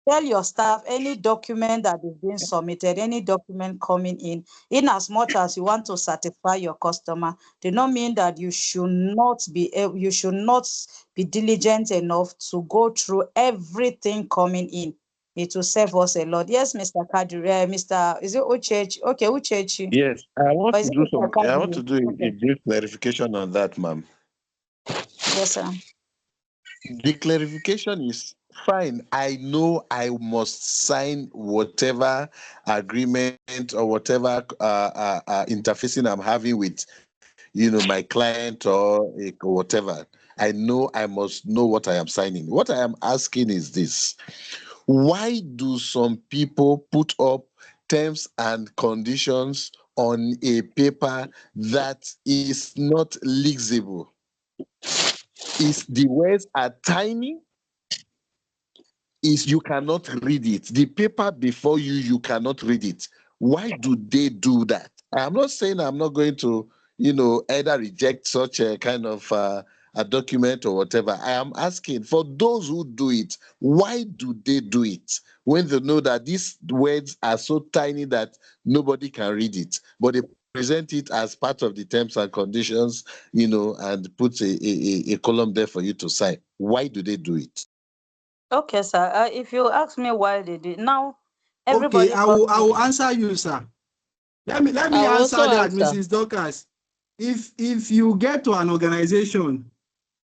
Tell your staff any document that is being submitted, any document coming in as much as you want to satisfy your customer, do not mean that you should not be diligent enough to go through everything coming in. It will save us a lot. Yes, Mr. Kadri, Mr. Is it Uchechi? Okay, Uchechi. Yes, I want Or to is it do Mr. some. I want Kadri? to do a Okay. brief clarification on that, ma'am. Yes, sir. The clarification is fine. I know I must sign whatever agreement or whatever interfacing I'm having with, my client or whatever. I know I must know what I am signing. What I am asking is this: why do some people put up terms and conditions on a paper that is not legible? Is the words are tiny? Is you cannot read it. The paper before you cannot read it. Why do they do that? I'm not saying I'm not going to, either reject such a kind of a document or whatever. I am asking for those who do it, why do they do it when they know that these words are so tiny that nobody can read it, but they present it as part of the terms and conditions, and put a column there for you to sign? Why do they do it? Okay, sir. If you ask me why they do now, everybody. Okay, I will answer you, sir. Let me answer that, Mrs. Dorcas. If you get to an organization,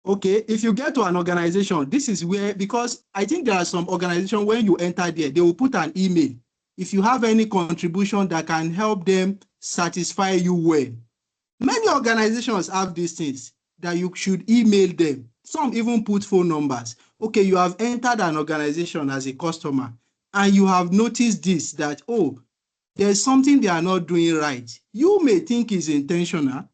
okay, if you get to an organization, this is where, because I think there are some organizations when you enter there, they will put an email. If you have any contribution that can help them satisfy you well. Many organizations have these things that you should email them. Some even put phone numbers. Okay, you have entered an organization as a customer and you have noticed this, that, oh, there's something they are not doing right. You may think it's intentional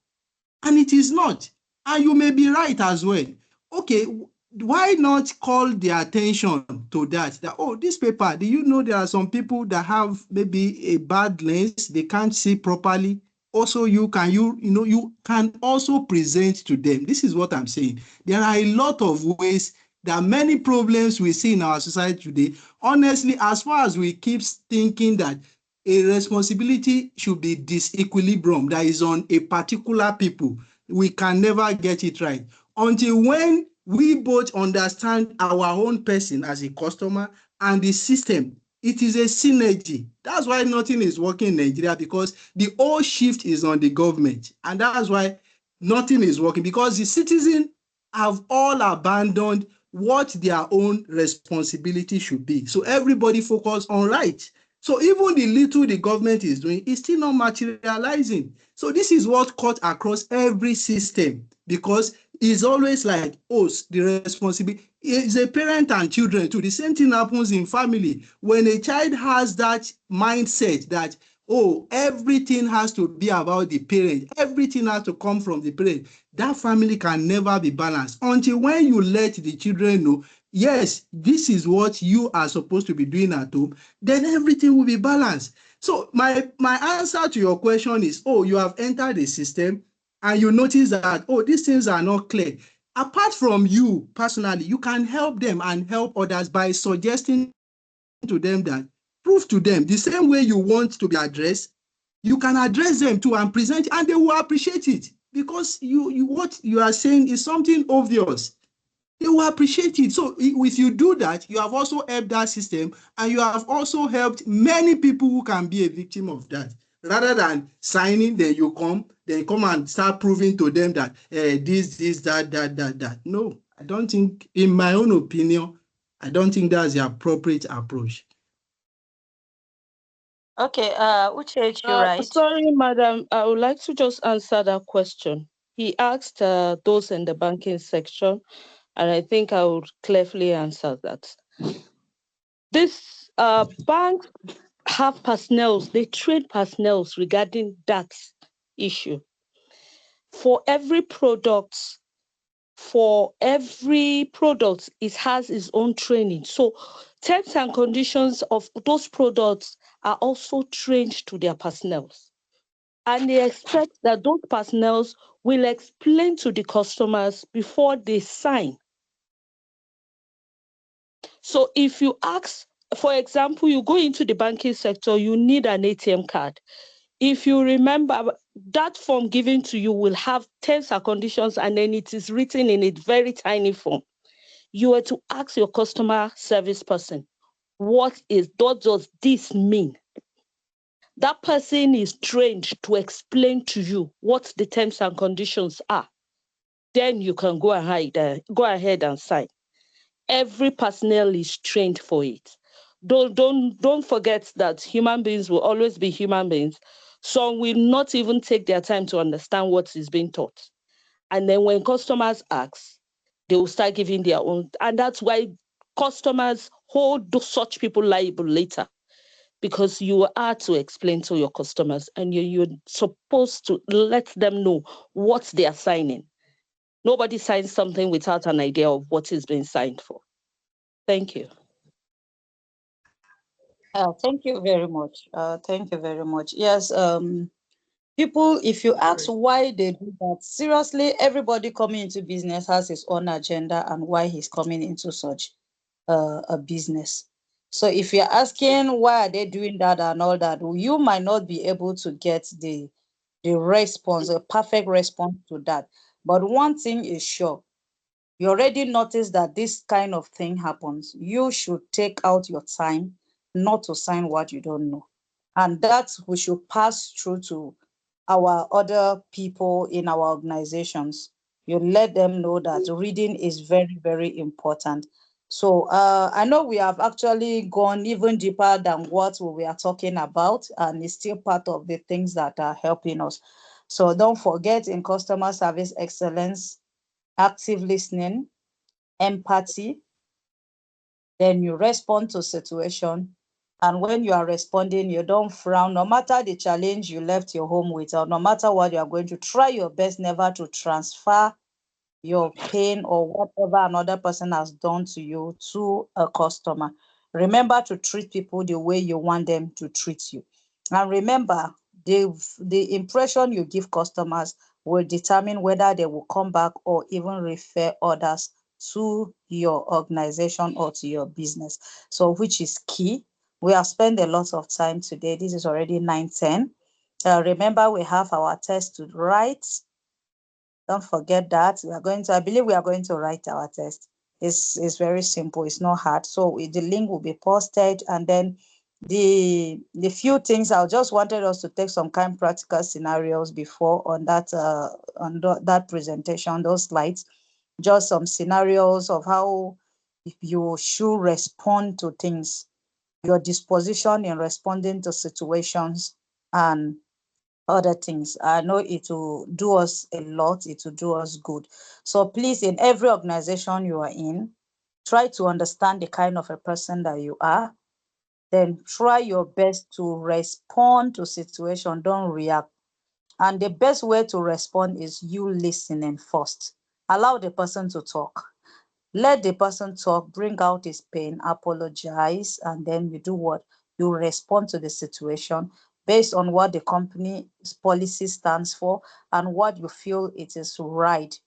and it is not. And you may be right as well. Okay, why not call their attention to that? That, oh, this paper, do you know there are some people that have maybe a bad lens, they can't see properly? Also, you can also present to them. This is what I'm saying. There are a lot of ways. There are many problems we see in our society today. Honestly, as far as we keep thinking that a responsibility should be disequilibrium that is on a particular people, we can never get it right until when we both understand our own person as a customer and the system. It is a synergy. That's why nothing is working in Nigeria, because the whole shift is on the government. And that's why nothing is working, because the citizens have all abandoned what their own responsibility should be. So everybody focus on right. So even the little the government is doing is still not materializing. So this is what cut across every system, because it's always like, oh, the responsibility is a parent and children too. The same thing happens in family. When a child has that mindset that, oh, everything has to be about the parent, everything has to come from the parent, that family can never be balanced until when you let the children know, yes, this is what you are supposed to be doing at home, then everything will be balanced. So my answer to your question is, oh, you have entered the system and you notice that, oh, these things are not clear. Apart from you personally, you can help them and help others by suggesting to them that, prove to them the same way you want to be addressed, you can address them too and present, and they will appreciate it, because what you are saying is something obvious. They will appreciate it. So if you do that, you have also helped that system, and you have also helped many people who can be a victim of that. Rather than signing, then come and start proving to them that this, that. No, I don't think, in my own opinion, I don't think that's the appropriate approach. Okay, Uche, you right? Sorry, madam, I would like to just answer that question. He asked those in the banking section, and I think I would clearly answer that. This banks have personnel, they train personnel regarding that issue. For every product, it has its own training. So terms and conditions of those products are also trained to their personnel. And they expect that those personnel will explain to the customers before they sign. So if you ask, for example, you go into the banking sector, you need an ATM card. If you remember, that form given to you will have terms and conditions, and then it is written in a very tiny form. You were to ask your customer service person, what does this mean? That person is trained to explain to you what the terms and conditions are. Then you can go ahead and sign. Every personnel is trained for it. Don't forget that human beings will always be human beings. Some will not even take their time to understand what is being taught. And then when customers ask, they will start giving their own. And that's why customers hold such people liable later, because you are to explain to your customers, and you're supposed to let them know what they are signing. Nobody signs something without an idea of what is being signed for. Thank you. Thank you very much. Thank you very much. Yes, people, if you ask why they do that, seriously, everybody coming into business has his own agenda and why he's coming into such a business. So if you're asking why are they doing that and all that, you might not be able to get the response, a perfect response to that. But one thing is sure, you already noticed that this kind of thing happens. You should take out your time not to sign what you don't know. And that we should pass through to our other people in our organizations. You let them know that reading is very, very important. So I know we have actually gone even deeper than what we are talking about, and it's still part of the things that are helping us. So don't forget, in customer service excellence, active listening, empathy, then you respond to situation. And when you are responding, you don't frown, no matter the challenge you left your home with, or no matter what you are going to, try your best never to transfer your pain or whatever another person has done to you to a customer. Remember to treat people the way you want them to treat you. And remember, the impression you give customers will determine whether they will come back or even refer others to your organization or to your business. So which is key. We have spent a lot of time today. This is already 9:10. Remember, we have our test to write. Don't forget that. I believe we are going to write our test. It's very simple. It's not hard. So the link will be posted, and then the few things I just wanted us to take some kind of practical scenarios before on that presentation, those slides, just some scenarios of how you should respond to things, your disposition in responding to situations and other things. I know it will do us a lot. It will do us good. So please, in every organization you are in, try to understand the kind of a person that you are. Then try your best to respond to situation. Don't react. And the best way to respond is you listening first. Allow the person to talk. Let the person talk, bring out his pain, apologize, and then you do what? You respond to the situation based on what the company's policy stands for and what you feel it is right.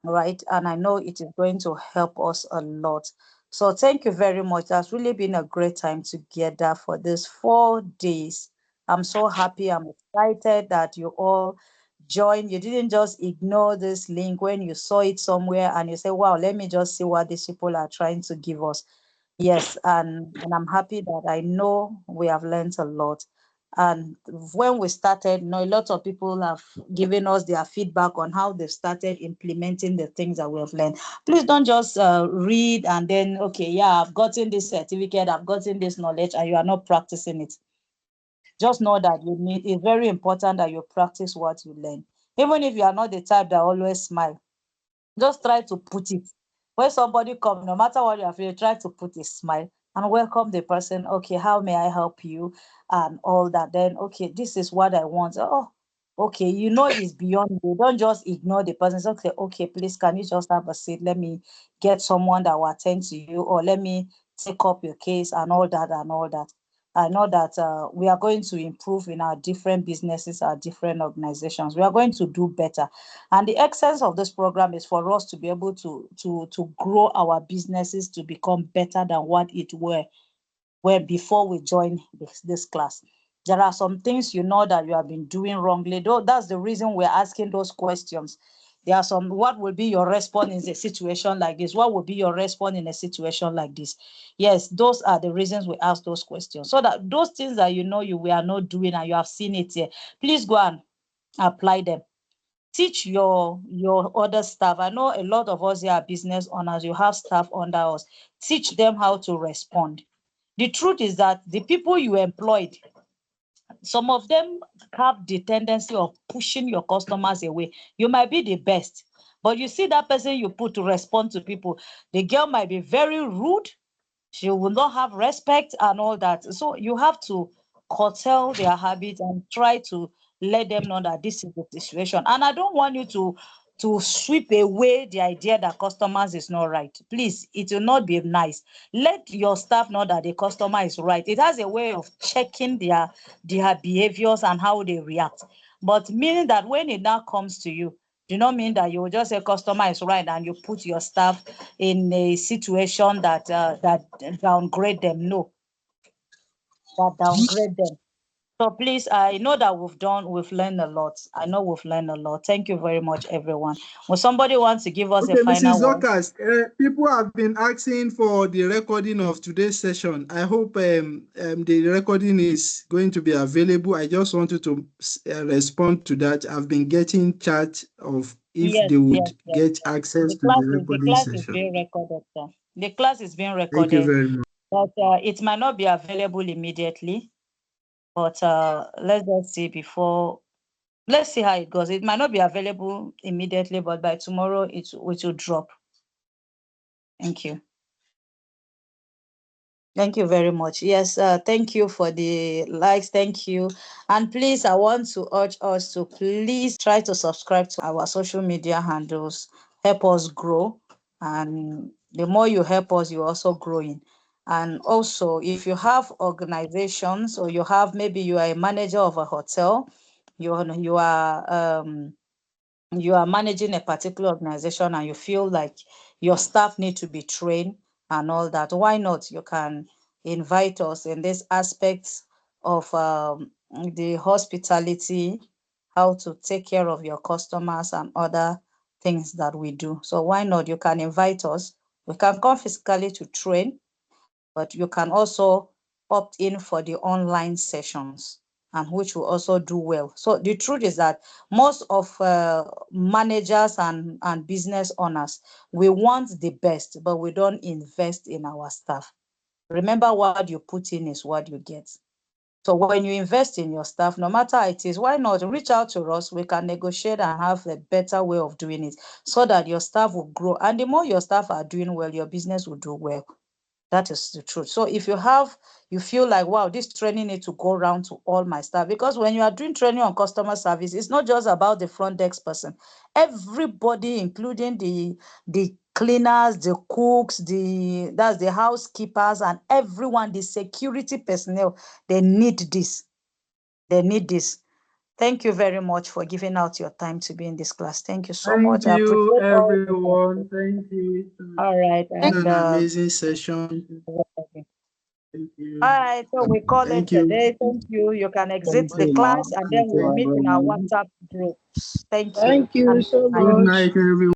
And I know it is going to help us a lot. So thank you very much. That's really been a great time together for these 4 days. I'm so happy. I'm excited that you all joined. You didn't just ignore this link when you saw it somewhere and you say, wow, let me just see what these people are trying to give us. Yes, and I'm happy that I know we have learned a lot. And when we started, a lot of people have given us their feedback on how they've started implementing the things that we have learned. Please don't just read and then, okay, yeah, I've gotten this certificate, I've gotten this knowledge, and you are not practicing it. Just know that it's very important that you practice what you learn. Even if you are not the type that always smile, just try to put it. When somebody comes, no matter what you're feeling, try to put a smile and welcome the person. Okay, how may I help you? And all that. Then, okay, this is what I want. Oh, okay, it's beyond you. Don't just ignore the person. Say, okay, please, can you just have a seat? Let me get someone that will attend to you, or let me take up your case and all that and all that. I know that we are going to improve in our different businesses, our different organizations. We are going to do better. And the essence of this program is for us to be able to grow our businesses to become better than what it were before we join this class. There are some things that you have been doing wrongly. Though that's the reason we're asking those questions. There are some, what will be your response in a situation like this? What will be your response in a situation like this? Yes, those are the reasons we ask those questions. So that those things that we are not doing and you have seen it here, please go and apply them. Teach your other staff. I know a lot of us here are business owners. You have staff under us. Teach them how to respond. The truth is that the people you employed, some of them have the tendency of pushing your customers away. You might be the best, but you see that person you put to respond to people, the girl might be very rude. She will not have respect and all that. So you have to curtail their habits and try to let them know that this is the situation. And I don't want you to sweep away the idea that customers is not right. Please, it will not be nice. Let your staff know that the customer is right. It has a way of checking their behaviors and how they react. But meaning that when it now comes to you, do not mean that you will just say customer is right and you put your staff in a situation that downgrade them. No, that downgrade them. So please, I know that we've learned a lot. I know we've learned a lot. Thank you very much, everyone. Well, somebody wants to give us a final Mrs. word. Dorcas, people have been asking for the recording of today's session. I hope the recording is going to be available. I just wanted to respond to that. I've been getting chat of if they would get access to the recording class session. is being recorded, sir. The class is being recorded. Thank you very much. But it might not be available immediately. But let's just see before. Let's see how it goes. It might not be available immediately, but by tomorrow it will drop. Thank you. Thank you very much. Yes, thank you for the likes. Thank you. And please, I want to urge us to please try to subscribe to our social media handles. Help us grow. And the more you help us, you're also growing. And also, if you have organizations or maybe you are a manager of a hotel, you are managing a particular organization and you feel like your staff need to be trained and all that, why not? You can invite us in this aspect of the hospitality, how to take care of your customers and other things that we do. So why not? You can invite us. We can come physically to train, but you can also opt in for the online sessions, and which will also do well. So the truth is that most of managers and business owners, we want the best, but we don't invest in our staff. Remember, what you put in is what you get. So when you invest in your staff, no matter how it is, why not reach out to us? We can negotiate and have a better way of doing it so that your staff will grow. And the more your staff are doing well, your business will do well. That is the truth. So if you feel like, wow, this training needs to go around to all my staff, because when you are doing training on customer service, it's not just about the front desk person. Everybody, including the cleaners, the cooks, that's the housekeepers, and everyone, the security personnel, they need this. They need this. Thank you very much for giving out your time to be in this class. Thank you so much. Thank I you, appreciate all. everyone. Thank you. All right. An And amazing session. Thank you. all right, so we call it Thank you. today. Thank you. You can exit Thank the you, class ma'am. and then Thank we'll you, meet in our everyone. WhatsApp groups. Thank you. Thank you And so good night. Good much. night, everyone.